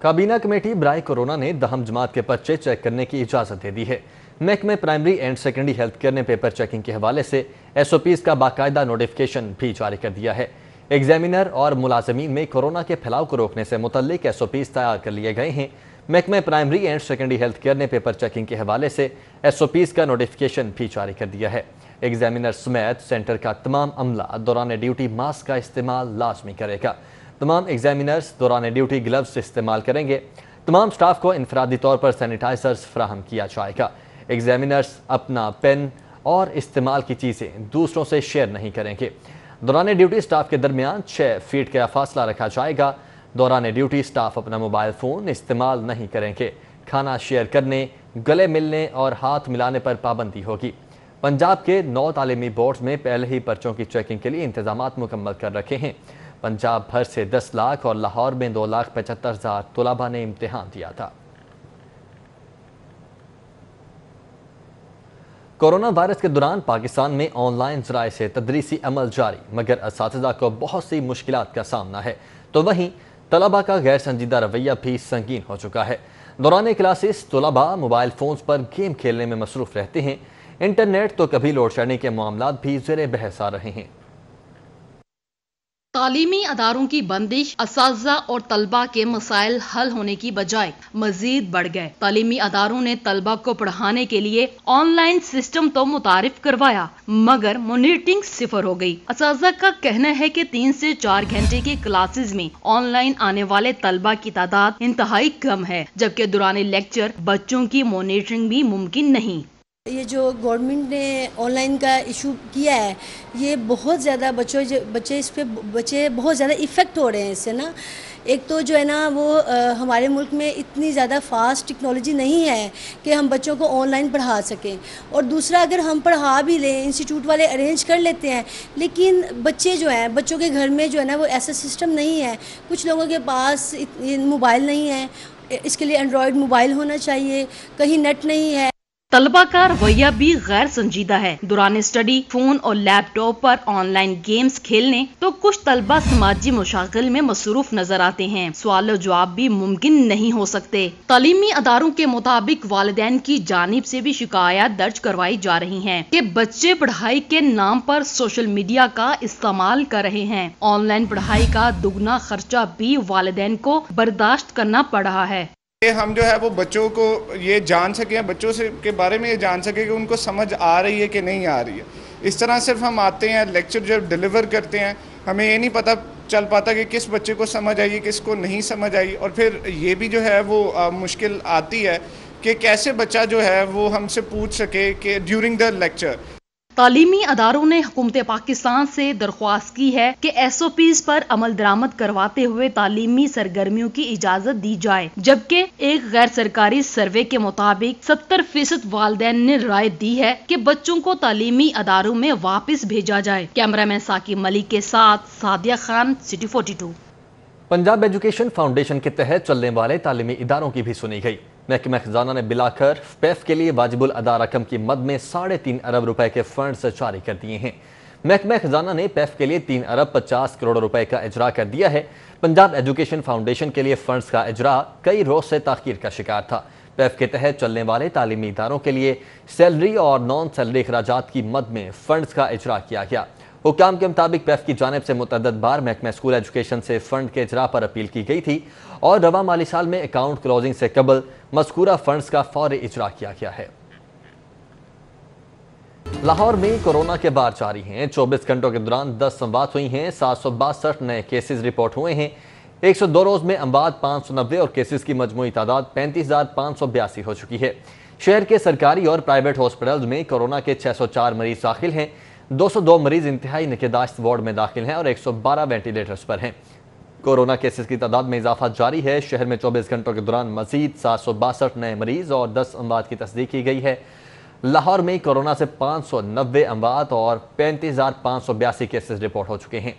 کابینہ کمیٹی برائے کورونا نے دہم جماعت کے پرچے چیک کرنے کی اجازت دے دی ہے۔ محکمہ primary and secondary health care نے پیپر چیکنگ کے حوالے سے ایس او پیز کا باقاعدہ نوٹیفیکیشن بھی جاری کر دیا ہے۔ ایگزامینر اور ملازمین میں کورونا کے پھیلاؤ کو روکنے سے متعلق ایس او پیز تیار کر لیے گئے ہیں۔ محکمہ primary and secondary health care نے پیپر چیکنگ کے حوالے سے ایس او پیز کا نوٹیفیکیشن بھی جاری کر دیا ہے۔ ایگزامینر سمیت سینٹر کا تمام عملہ دوران ڈیوٹی ماسک کا استعمال لازمی کرے گا۔ تمام ایگزامینرز دوران ڈیوٹی گلوز استعمال کریں گے۔ تمام سٹاف کو انفرادی طور پر سینیٹائزرز فراہم کیا جائے گا۔ ایگزامینرز اپنا پین اور استعمال کی چیزیں دوسروں سے شیئر نہیں کریں گے۔ دوران ڈیوٹی سٹاف کے درمیان 6 فیٹ کا فاصلہ رکھا جائے گا۔ دوران ڈیوٹی سٹاف اپنا موبائل فون استعمال نہیں کریں گے۔ کھانا شیئر کرنے، گلے ملنے اور ہاتھ ملانے پر پابندی ہوگی۔ پنجاب کے 9 تعلیمی بورڈز میں پہلے ہی پرچوں کی چیکنگ کے لیے انتظامات مکمل کر رکھے ہیں۔ پنجاب بھر سے 10 لاکھ اور لاہور میں 2,75,000 طلباء نے امتحان دیا تھا۔ کورونا وائرس کے دوران پاکستان میں آن لائن ذرائع سے تدریسی عمل جاری، مگر اساتذہ کو بہت سی مشکلات کا سامنا ہے، تو وہیں طلباء کا غیر سنجیدہ رویہ بھی سنگین ہو چکا ہے۔ دوران کلاسز طلباء موبائل فونز پر گیم کھیلنے میں مصروف رہتے ہیں۔ انٹرنیٹ تو کبھی لوڈ شیڈنگ کے معاملات بھی زیر بحث آ رہے ہیں۔ تعلیمی اداروں کی بندش اساتذہ اور طلباء کے مسائل حل ہونے کی بجائے مزید بڑھ گئے۔ تعلیمی اداروں نے طلباء کو پڑھانے کے لیے آن لائن سسٹم تو متعارف کروایا، مگر مانیٹرنگ صفر ہو گئی۔ اساتذہ کا کہنا ہے کہ 3 سے 4 گھنٹے کی کلاسز میں آن لائن آنے والے طلباء کی تعداد انتہائی کم ہے، جبکہ دوران لیکچر بچوں کی مانیٹرنگ بھی ممکن نہیں۔ یہ جو گورنمنٹ نے آن لائن کا ایشو کیا ہے، یہ بہت زیادہ بچے بہت زیادہ ایفیکٹ ہو رہے ہیں اس سے نا۔ ایک تو جو ہے نا وہ ہمارے ملک میں اتنی زیادہ فاسٹ ٹیکنالوجی نہیں ہے کہ ہم بچوں کو آن لائن پڑھا سکیں، اور دوسرا اگر ہم پڑھا بھی لیں انسٹیٹیوٹ والے ارینج کر لیتے ہیں، لیکن بچے جو ہیں بچوں کے گھر میں جو ہے نا وہ ایسا سسٹم نہیں ہے۔ کچھ لوگوں کے پاس موبائل نہیں ہے، اس کے لیے اینڈرائڈ موبائل ہونا چاہیے، کہیں نیٹ نہیں ہے۔ طلباء کا رویہ بھی غیر سنجیدہ ہے۔ دوران اسٹڈی فون اور لیپ ٹاپ پر آن لائن گیمز کھیلنے تو کچھ طلباء سماجی مشاغل میں مصروف نظر آتے ہیں۔ سوال و جواب بھی ممکن نہیں ہو سکتے۔ تعلیمی اداروں کے مطابق والدین کی جانب سے بھی شکایات درج کروائی جا رہی ہیں کہ بچے پڑھائی کے نام پر سوشل میڈیا کا استعمال کر رہے ہیں۔ آن لائن پڑھائی کا دگنا خرچہ بھی والدین کو برداشت کرنا پڑ رہا ہے۔ ہم جو ہے وہ بچوں کو یہ جان سکیں، بچوں سے کے بارے میں یہ جان سکیں کہ ان کو سمجھ آ رہی ہے کہ نہیں آ رہی ہے۔ اس طرح صرف ہم آتے ہیں لیکچر جب ڈیلیور کرتے ہیں، ہمیں یہ نہیں پتہ چل پاتا کہ کس بچے کو سمجھ آئی کس کو نہیں سمجھ آئی، اور پھر یہ بھی جو ہے وہ مشکل آتی ہے کہ کیسے بچہ جو ہے وہ ہم سے پوچھ سکے کہ ڈیورنگ دا لیکچر۔ تعلیمی اداروں نے حکومت پاکستان سے درخواست کی ہے کہ ایس او پیز پر عمل درآمد کرواتے ہوئے تعلیمی سرگرمیوں کی اجازت دی جائے، جبکہ ایک غیر سرکاری سروے کے مطابق 70% والدین نے رائے دی ہے کہ بچوں کو تعلیمی اداروں میں واپس بھیجا جائے۔ کیمرہ مین ثاقب ملک کے ساتھ Sadia Khan, city 42۔ Punjab education foundation کے تحت چلنے والے تعلیمی اداروں کی بھی سنی گئی۔ महकमा खजाना ने बिलाकर पैफ के लिए वाजिबुल अदा रकम की मद में 3.5 अरब रुपए के फंड्स जारी कर दिए हैं। महकमा खजाना ने पैफ के लिए 3 अरब 50 करोड़ रुपए का इजरा कर दिया है। पंजाब एजुकेशन फाउंडेशन के लिए फंड्स का इजरा कई रोज से ताखीर का शिकार था। पैफ के तहत चलने वाले तालीमी इदारों के लिए सैलरी और नॉन सैलरी अखराजात की मद में फंड्स का इजरा किया गया। हुकाम के मुताबिक पैफ की जानिब से मुतअद्दिद बार महकमा स्कूल एजुकेशन से फंड के इजरा पर अपील की गई थी और रवा माली साल में अकाउंट क्लोजिंग से कबल मज़कूरा फंड्स का फौरी इजरा किया गया है। लाहौर में कोरोना के बार जारी हैं। 24 घंटों के दौरान 10 अमवात हुई हैं। 762 नए केसेस रिपोर्ट हुए हैं। 102 रोज में अमवात 590 और केसेस की मजमूई तादाद 35,582 हो चुकी है। शहर के सरकारी और प्राइवेट हॉस्पिटल्स में कोरोना के 604 मरीज दाखिल हैं। 202 मरीज इंतहाई निगहदाश्त वार्ड में दाखिल हैं और 112 वेंटिलेटर्स पर हैं। कोरोना केसेस की तादाद में इजाफा जारी है। शहर में 24 घंटों के दौरान मजीद 762 नए मरीज और 10 अमवात की तस्दीक की गई है। लाहौर में कोरोना से 590 अमवात और 35,582 केसेस रिपोर्ट हो चुके हैं।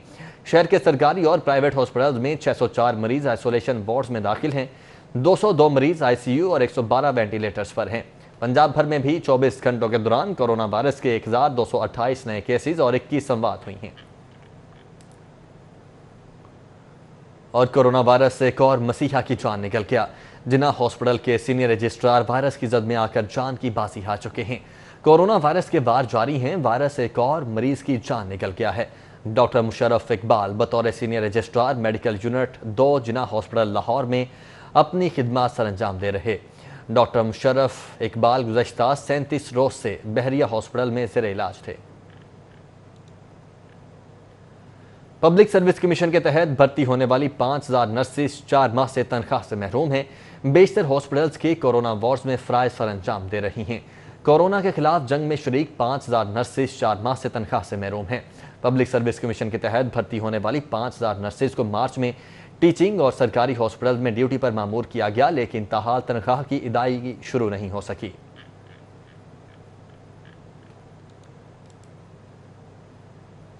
शहर के सरकारी और प्राइवेट हॉस्पिटल्स में 604 मरीज आइसोलेशन वार्ड्स में दाखिल हैं। 202 मरीज ICU और 112 वेंटिलेटर्स पर हैं। पंजाब भर में भी 24 घंटों के दौरान कोरोना वायरस के 1228 नए केसेस और 21 अमवात हुई हैं। और कोरोना वायरस से एक और मसीहा की जान निकल गया। जिन्ना हॉस्पिटल के सीनियर रजिस्ट्रार वायरस की जद में आकर जान की बाजी हार चुके हैं। कोरोना वायरस के बार जारी हैं। वायरस से एक और मरीज की जान निकल गया है। डॉक्टर मुशर्रफ इकबाल बतौर सीनियर रजिस्ट्रार मेडिकल यूनिट 2 जिन्ना हॉस्पिटल लाहौर में अपनी खिदमत सर अंजाम दे रहे। डॉक्टर मुशर्रफ इकबाल गुज़श्ता 37 रोज से बहरिया हॉस्पिटल में ज़ेर इलाज थे। पब्लिक सर्विस कमीशन के तहत भर्ती होने वाली 5000 नर्सेस 4 माह से तनख्वाह से महरूम हैं। बेशतर हॉस्पिटल्स के कोरोना वार्ड्स में फ़राइज़ सर अंजाम दे रही हैं। कोरोना के खिलाफ जंग में शरीक 5000 नर्सेस 4 माह से तनख्वाह से महरूम हैं। पब्लिक सर्विस कमीशन के तहत भर्ती होने वाली 5000 नर्सेस को मार्च में टीचिंग और सरकारी हॉस्पिटल में ड्यूटी पर मामूर किया गया, लेकिन ताहाल तनख्वाह की अदायगी शुरू नहीं हो सकी।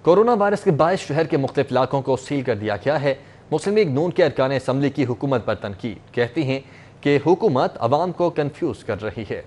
कोरोना वायरस के बायस शहर के मुख्तलिफ इलाकों को सील कर दिया गया है। मुस्लिम लीग नून के अरकान असम्बली की हुकूमत पर तनकीद, कहती हैं कि हुकूमत अवाम को कन्फ्यूज कर रही है।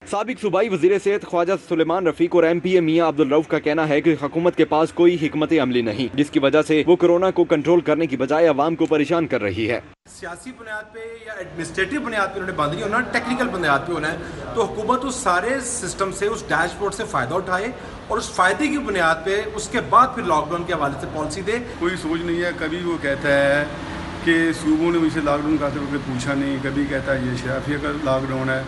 साबिक सूबाई वजीर सेहत ख्वाजा सुलेमान रफीक और MPA मियां अब्दुल रऊफ का कहना है कि हुकूमत के पास कोई हिकमत अमली नहीं, जिसकी वजह से वो कोरोना को कंट्रोल करने की बजाय अवाम को परेशान कर रही है। सियासी बुनियाद पे या एडमिनिस्ट्रेटिव बुनियाद पे उन्होंने बंद नहीं होना, टेक्निकल बुनियाद पे होना है। तो हुकूमत उस सारे सिस्टम से, उस डैशबोर्ड से फ़ायदा उठाए और उस फ़ायदे की बुनियाद पे उसके बाद फिर लॉकडाउन के हवाले से पॉलिसी दे। कोई सोच नहीं है। कभी वो कहता है कि सूबों ने मुझसे लॉकडाउन का तो पूछा नहीं, कभी कहता है ये शराफिया का लॉकडाउन है।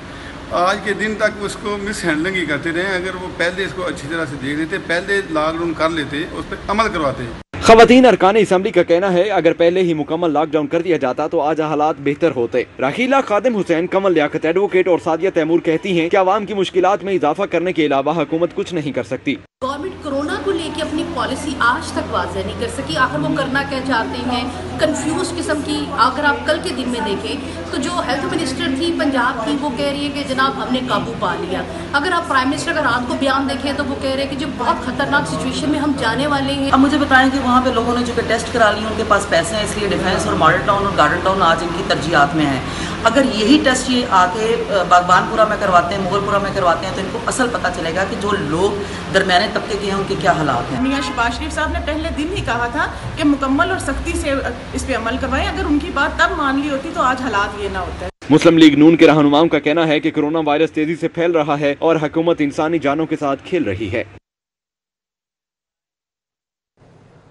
आज के दिन तक उसको मिस हैंडलिंग ही करते रहे। अगर वो पहले इसको अच्छी तरह से देख लेते, पहले लॉकडाउन कर लेते, उस पर अमल करवाते। खवातीन अरकान असम्बली का कहना है अगर पहले ही मुकम्मल लॉकडाउन कर दिया जाता तो आज हालात बेहतर होते। राखीला खादिम हुसैन, कमल लियाकत एडवोकेट और सादिया तैमूर कहती हैं कि आवाम की मुश्किलात में इजाफा करने के अलावा हुकूमत कुछ नहीं कर सकती। गवर्नमेंट कोरोना को लेके अपनी पॉलिसी आज तक वाज़ेह नहीं कर सकी। आखिर वो करना क्या चाहते हैं, कंफ्यूज किस्म की। अगर आप कल के दिन में देखें तो जो हेल्थ मिनिस्टर थी पंजाब की, वो कह रही है कि जनाब हमने काबू पा लिया। अगर आप प्राइम मिनिस्टर का रात को बयान देखें तो वो कह रहे हैं कि जो बहुत खतरनाक सिचुएशन में हम जाने वाले हैं। अब मुझे बताएं कि वहाँ पे लोगों ने जो टेस्ट करा लिए, उनके पास पैसे हैं, इसलिए डिफेंस और मॉडल टाउन और गार्डन टाउन आज इनकी तरजीहात में है। अगर यही टेस्ट ये आके बागबानपुरा में करवाते हैं, मुगलपुरा में करवाते हैं, तो इनको असल पता चलेगा कि जो लोग दरमियाने तबके के हैं उनके क्या हालात हैं। मियां शहबाज शरीफ साहब ने पहले दिन ही कहा था कि मुकम्मल और सख्ती से इस पे अमल करवाएं। अगर उनकी बात तब मान ली होती तो आज हालात ये ना होते। मुस्लिम लीग नून के रहनुमाओं का कहना है कि कोरोना वायरस तेजी से फैल रहा है और हुकूमत इंसानी जानों के साथ खेल रही है।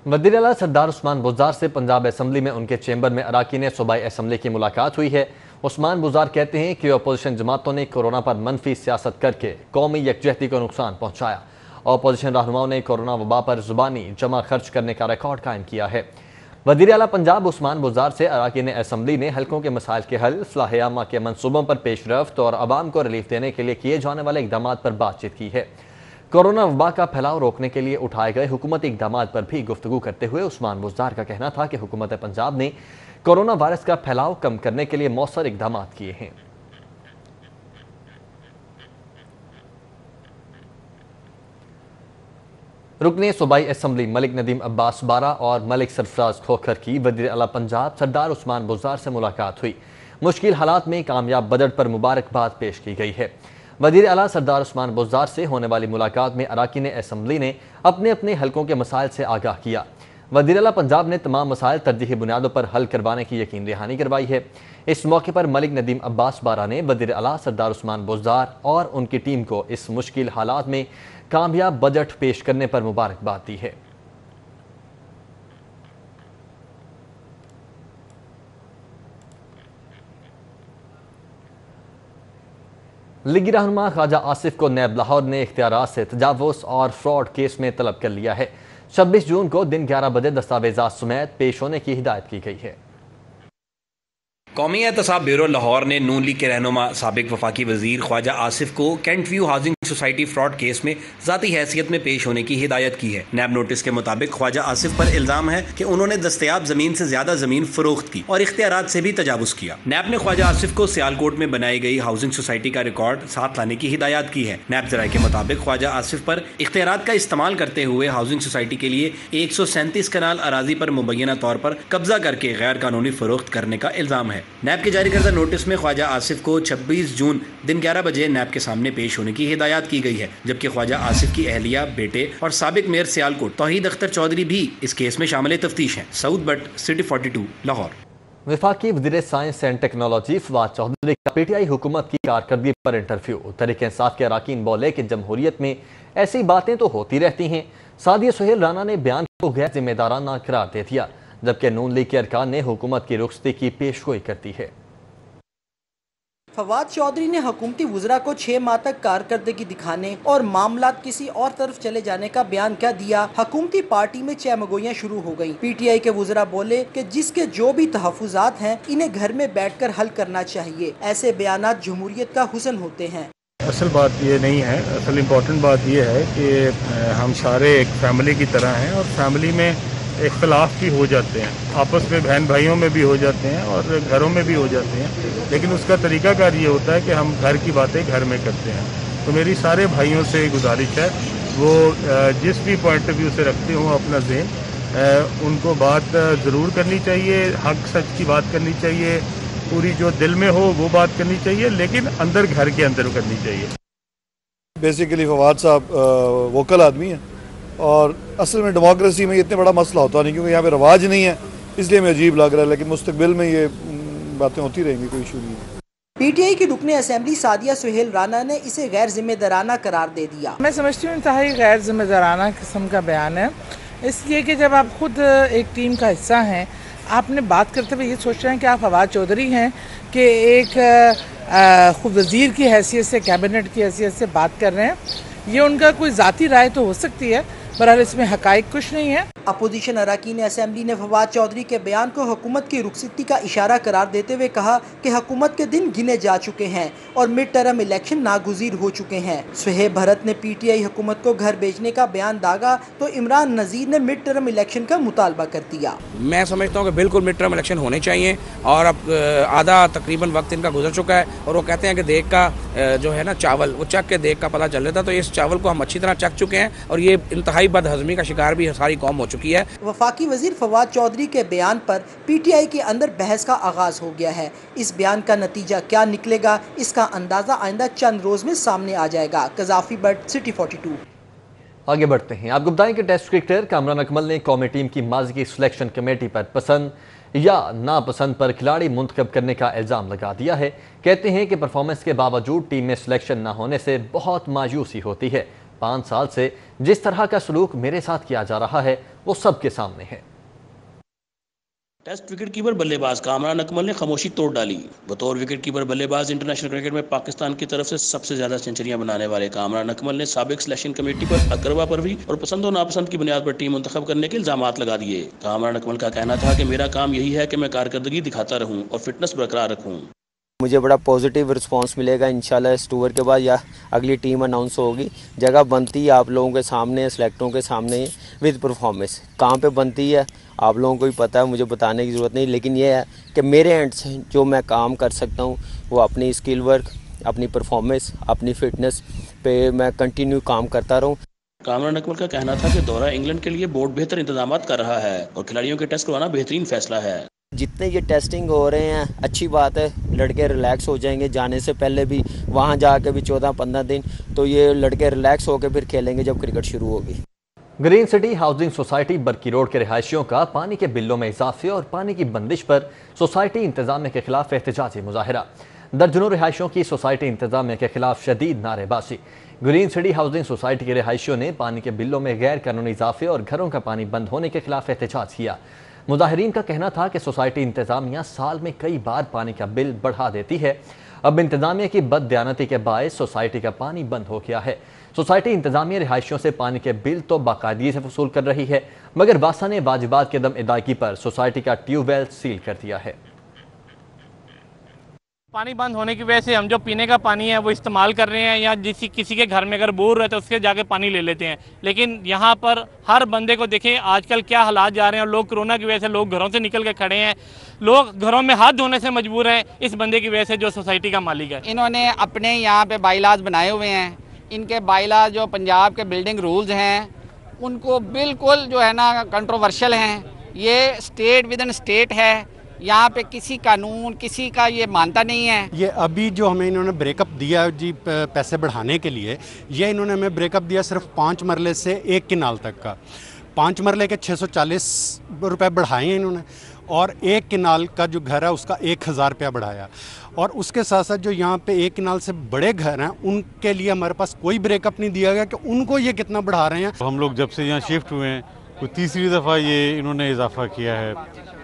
वज़ीर आला सरदार उस्मान बुज़दार से पंजाब असम्बली में उनके चैम्बर में अराकीन सूबाई असम्बली की मुलाकात हुई है। उस्मान बुज़दार कहते हैं कि अपोजिशन जमातों ने कोरोना पर मनफी सियासत करके कौमी यकजहती को नुकसान पहुँचाया। अपोजिशन रहनुमाओं ने कोरोना वबा पर ज़ुबानी जमा खर्च करने का रिकॉर्ड कायम किया है। वज़ीर आला पंजाब उस्मान बुज़दार से अराकीन असम्बली ने हल्कों के मसाइल के हल, फलाह आमा के मनसूबों पर पेशरफ्त और आवाम को रिलीफ देने के लिए किए जाने वाले इक़दामात पर बातचीत की है। कोरोना वबा का फैलाव रोकने के लिए उठाए गए हुकूमती इक़दामात पर भी गुफ्तगू करते हुए उस्मान बुज़दार का कहना था कि हुकूमत पंजाब ने कोरोना वायरस का फैलाव कम करने के लिए मौसर इक़दामात किए हैं। रुकने सूबाई असम्बली मलिक नदीम अब्बास बारा और मलिक सरफराज खोखर की वज़ीर आला पंजाब सरदार उस्मान बुज़दार से मुलाकात हुई। मुश्किल हालात में कामयाब बजट पर मुबारकबाद पेश की गई है। वज़ीर आला सरदार उस्मान बुज़दार से होने वाली मुलाकात में अरकान असम्बली ने अपने अपने हलकों के मसाइल से आगाह किया। वज़ीर आला पंजाब ने तमाम मसाइल तरजीही बुनियादों पर हल करवाने की यकीन दहानी करवाई है। इस मौके पर मलिक नदीम अब्बास बारा ने वज़ीर आला सरदार उस्मान बुज़दार और उनकी टीम को इस मुश्किल हालात में कामयाब बजट पेश करने पर मुबारकबाद दी है। लीगी रहनुमा ख्वाजा आसिफ को नैब लाहौर ने इख्तियारात से तजावुज़ और फ्रॉड केस में तलब कर लिया है। 26 जून को दिन 11 बजे दस्तावेज़ात समेत पेश होने की हिदायत की गई है। कौमी एहतसाब ब्यूरो लाहौर ने नून लीग के रहनुमा साबिक वफाकी वजीर ख्वाजा आसिफ को Cantt View Housing Society fraud case में ज़ाती हैसियत में पेश होने की हिदायत की है। नैब नोटिस के मुताबिक ख्वाजा आसिफ पर इल्ज़ाम है कि उन्होंने दस्तयाब ज़मीन से ज़्यादा ज़मीन फरोख्त की और इख्तियारात से भी तजावुज़ किया। नैब ने ख्वाजा आसिफ को सियालकोट में बनाई गई हाउसिंग सोसाइटी का रिकॉर्ड साथ लाने की हिदायत की है। नैब ज़राए के मुताबिक ख्वाजा आसिफ पर इख्तियारात का इस्तेमाल करते हुए हाउसिंग सोसाइटी के लिए 137 कनाल अराजी पर मुबैना तौर पर कब्जा करके गैर कानूनी फरोख्त करने का इल्ज़ाम है। नैब के जारी करदा नोटिस में ख्वाजा आसिफ को 26 जून दिन 11 बजे नैब के सामने पेश होने की हिदायत की गई है, जबकि ख्वाजा आसिफ की अहलिया, बेटे और साबिक मेयर सियालकोट तौहीद अख्तर चौधरी भी इस केस में शामिल तफ्तीश हैं। सऊद बट, सिटी 42, लाहौर। वफाकी वज़ीर science and technology Fawad Chaudhry का पीटीआई हुकूमत की कारकर्दगी पर इंटरव्यू। तहरीक इंसाफ के अरकान बोले कि जमहूरियत में ऐसी बातें तो होती रहती हैं। सादिया सुहेल राना ने बयान को गैर जिम्मेदाराना करार दे दिया, जबकि नून लीग के अरकान ने हुकूमत की रुखसती की पेशगोई कर दी है। फवाद चौधरी ने हुकूमती वज़रा को 6 माह तक कारकर्दगी दिखाने और मामलात किसी और तरफ चले जाने का बयान क्या दिया। हुकूमती पार्टी में चहमगोइयां शुरू हो गयी। पीटीआई के वज़रा बोले कि जिसके जो भी तहफ़्फ़ुज़ात हैं इन्हें घर में बैठकर हल करना चाहिए। ऐसे बयानात जमहूरियत का हुस्न होते हैं। असल बात ये नहीं है, असल इम्पोर्टेंट बात ये है कि हम सारे एक फैमिली की तरह हैं और फैमिली में इख्तलाफ भी हो जाते हैं, आपस में बहन भाइयों में भी हो जाते हैं और घरों में भी हो जाते हैं, लेकिन उसका तरीकाकार ये होता है कि हम घर की बातें घर में करते हैं। तो मेरी सारे भाइयों से गुजारिश है, वो जिस भी पॉइंट ऑफ व्यू से रखते हों अपना ज़हन, उनको बात ज़रूर करनी चाहिए, हक सच की बात करनी चाहिए, पूरी जो दिल में हो वो बात करनी चाहिए, लेकिन अंदर घर के अंदर करनी चाहिए। बेसिकली फवाद साहब वोकल आदमी है और असल में डेमोक्रेसी में इतने बड़ा मसला होता नहीं, क्योंकि यहाँ पे रवाज नहीं है, इसलिए हमें अजीब लग रहा है, लेकिन मुस्तकबिल में ये बातें होती रहेंगी, कोई इशू नहीं है। पीटीआई की रुकने असेंबली सादिया सुहेल राना ने इसे गैर जिम्मेदाराना करार दे दिया। मैं समझती हूँ इंतहाई गैर जिम्मेदाराना किस्म का बयान है, इसलिए कि जब आप खुद एक टीम का हिस्सा हैं, आपने बात करते हुए ये सोच रहे हैं कि आप फवाद चौधरी हैं कि एक खुद वज़ीर की हैसियत से, कैबिनेट की हैसियत से बात कर रहे हैं। ये उनका कोई ज़ाती राय तो हो सकती है, बहरहाल इसमें हकाइक कुछ नहीं है। अपोजिशन अरकान असेंबली ने फवाद चौधरी के बयान को हुकूमत की रुखसती का इशारा करार देते हुए कहा कि हुकूमत के दिन गिने जा चुके हैं और मिड टर्म इलेक्शन नागुज़ीर हो चुके हैं। सुहेब भरत ने पीटीआई हुकूमत को घर भेजने का बयान दागा तो इमरान नज़ीर ने मिड टर्म इलेक्शन का मुतालबा कर दिया। मैं समझता हूँ कि बिल्कुल मिड टर्म इलेक्शन होने चाहिए और अब आधा तकरीबन वक्त इनका गुजर चुका है और वो कहते हैं कि देख का जो है ना चावल, वो चक के देख का पता चल रहा था, तो इस चावल को हम अच्छी तरह चक चुके हैं और ये इंतहाई बदहज़मी का शिकार भी सारी कौम हो चुकी है। वफाकी वजीर फवाद चौधरी के बयान पर पीटीआई के अंदर बहस का आगाज हो गया है। इस बयान का नतीजा क्या निकलेगा, इसका अंदाजा आइंदा चंद रोज में सामने आ जाएगा। Gaddafi but, City 42। आगे बढ़ते हैं। आपको बताएं कि टेस्ट क्रिकेटर कामरान अकमल ने कौमी टीम की माजी की सिलेक्शन कमेटी पर पसंद या नापसंद पर खिलाड़ी मुंतखब करने का इल्ज़ाम लगा दिया है। कहते हैं कि परफॉर्मेंस के बावजूद टीम में सिलेक्शन न होने से बहुत मायूसी होती है। 5 साल से जिस तरह का सलूक मेरे साथ किया जा रहा है वो सबके सामने है। टेस्ट विकेट कीपर बल्लेबाज कामरान अकमल ने खामोशी तोड़ डाली। बतौर विकेट कीपर बल्लेबाज इंटरनेशनल क्रिकेट में पाकिस्तान की तरफ से सबसे ज्यादा सेंचुरियां बनाने वाले कामरान अकमल ने साबिक सिलेक्शन कमेटी पर अकरवा परवी और पसंद और नापसंद की बुनियाद पर टीम मुंतखब करने के इल्जामात लगा दिए। कामरान अकमल का कहना था कि मेरा काम यही है कि मैं कारकर्दगी दिखाता रहूं और फिटनेस बरकरार रखूं। मुझे बड़ा पॉजिटिव रिस्पांस मिलेगा इंशाल्लाह इस टूर के बाद, या अगली टीम अनाउंस होगी। जगह बनती है आप लोगों के सामने, सेलेक्टरों के सामने विद परफॉर्मेंस। कहाँ पे बनती है आप लोगों को ही पता है, मुझे बताने की ज़रूरत नहीं, लेकिन ये है कि मेरे एंड से जो मैं काम कर सकता हूँ वो अपनी स्किल वर्क, अपनी परफॉर्मेंस, अपनी फिटनेस पे मैं कंटिन्यू काम करता रहूँ। कामरान अकमल का कहना था कि दौरा इंग्लैंड के लिए बोर्ड बेहतर इंतजाम कर रहा है और खिलाड़ियों के टेस्ट करवाना बेहतरीन फैसला है। जितने ये टेस्टिंग हो रहे हैं अच्छी बात है, लड़के रिलैक्स हो जाएंगे। जाने से पहले भी वहाँ जाके भी 14-15 दिन तो ये लड़के रिलैक्स होकर फिर खेलेंगे जब क्रिकेट शुरू होगी। Green city housing society Barki road के रिहायशियों का पानी के बिलों में इजाफे और पानी की बंदिश पर सोसाइटी इंतजामिया के खिलाफ एहतजाजी मुजाहिरा। दर्जनों रिहायशियों की सोसाइटी इंतजामिया के खिलाफ शदीद नारेबाजी। ग्रीन सिटी हाउसिंग सोसाइटी के रिहायशियों ने पानी के बिलों में गैर कानूनी इजाफे और घरों का पानी बंद होने के खिलाफ एहतजाज किया। मुजाहिरीन का कहना था कि सोसाइटी इंतजामिया साल में कई बार पानी का बिल बढ़ा देती है। अब इंतजामिया की बददियानती के बायस सोसाइटी का पानी बंद हो गया है। सोसाइटी इंतजामिया रिहायशियों से पानी के बिल तो बाकायदगी से वसूल कर रही है, मगर वासा ने वाजिबात के दम अदायगी पर सोसाइटी का ट्यूबवेल सील कर दिया है। पानी बंद होने की वजह से हम जो पीने का पानी है वो इस्तेमाल कर रहे हैं, या किसी के घर में अगर बोर रहता है उसके जाके पानी ले लेते हैं। लेकिन यहाँ पर हर बंदे को देखें आजकल क्या हालात जा रहे हैं, और लोग कोरोना की वजह से लोग घरों से निकल के खड़े हैं, लोग घरों में हाथ धोने से मजबूर हैं इस बंदे की वजह से जो सोसाइटी का मालिक है। इन्होंने अपने यहाँ पे बाईलाज बनाए हुए हैं। इनके बाईलाज जो पंजाब के बिल्डिंग रूल्स हैं उनको बिल्कुल जो है ना कंट्रोवर्शियल हैं। ये स्टेट विद इन स्टेट है, यहाँ पे किसी कानून किसी का ये मानता नहीं है। ये अभी जो हमें इन्होंने ब्रेकअप दिया जी पैसे बढ़ाने के लिए, ये इन्होंने हमें ब्रेकअप दिया सिर्फ 5 मरले से 1 किनाल तक का। 5 मरले के 640 रुपये बढ़ाए हैं इन्होंने, और 1 किनाल का जो घर है उसका 1000 रुपया बढ़ाया। और उसके साथ साथ जो यहाँ पे 1 किनाल से बड़े घर हैं उनके लिए हमारे पास कोई ब्रेकअप नहीं दिया गया कि उनको ये कितना बढ़ा रहे हैं। हम लोग जब से यहाँ शिफ्ट हुए हैं कोई तीसरी दफ़ा ये इन्होंने इजाफा किया है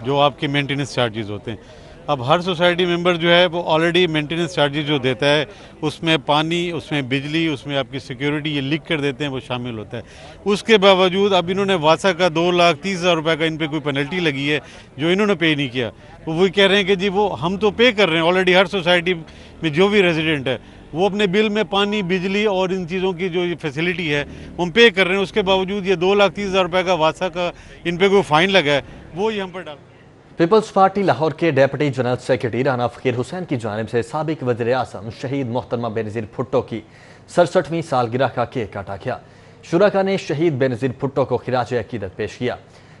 जो आपके मेंटेनेंस चार्जेस होते हैं। अब हर सोसाइटी मेंबर जो है वो ऑलरेडी मेंटेनेंस चार्जेस जो देता है उसमें पानी, उसमें बिजली, उसमें आपकी सिक्योरिटी ये लिख कर देते हैं, वो शामिल होता है। उसके बावजूद अब इन्होंने वासा का 2,30,000 रुपये का इन पर कोई पेनल्टी लगी है जो इन्होंने पे नहीं किया। तो वही कह रहे हैं कि जी वो हम तो पे कर रहे हैं ऑलरेडी, हर सोसाइटी में जो भी रेजिडेंट है वो अपने बिल में पानी, बिजली और इन चीज़ों की जो ये फैसिलिटी है हम पे कर रहे हैं। उसके बावजूद ये 2,30,000 रुपये का वासा का इन पर कोई फ़ाइन लगा है वो ही हम पर डाल। पीपल्स पार्टी लाहौर के डेप्यूटी जनरल सेक्रेटरी राना फ़कीर हुसैन की जानिब से साबिक वज़ीर आज़म शहीद मोहतरमा बेनज़ीर भुट्टो की 67वीं सालगिरह का केक काटा गया। शुरका ने शहीद बेनज़ीर भुट्टो को खिराज अकीदत पेश किया।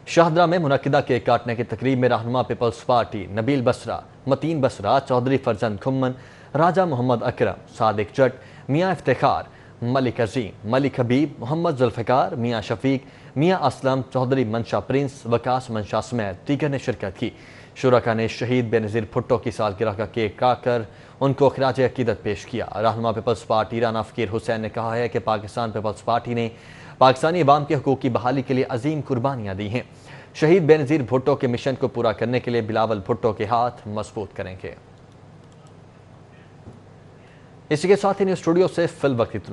शाहदरा में मुनक्किदा केक काटने की तकरीब में रहनुमा पीपल्स पार्टी नबील बसरा, मतीन बसरा, चौधरी फरजंद खुम्मन, राजा मोहम्मद अकरम, सादिक जट, मियाँ इफ्तिखार, मलिक अजीम, मलिक हबीब, मोहम्मद जुल्फ़िकार, मियाँ शफीक, मियाँ असलम, चौधरी मंशा प्रिंस, वकास मंशा समेत दीगर ने शिरकत की। शुरका ने शहीद बेनज़ीर भुट्टो की सालगिरह का केक काटकर उनको खिराज अकीदत पेश किया। रहनुमा पीपल्स पार्टी राना फ़कीर हुसैन ने कहा है कि पाकिस्तान पीपल्स पार्टी ने पाकिस्तानी अवाम के हकूक़ की बहाली के लिए अजीम कुर्बानियाँ दी हैं। शहीद बेनज़ीर भुट्टो के मिशन को पूरा करने के लिए बिलावल भुट्टो के हाथ मजबूत करेंगे। इसी के साथ ही न्यूज़ स्टूडियो से फिल वक्त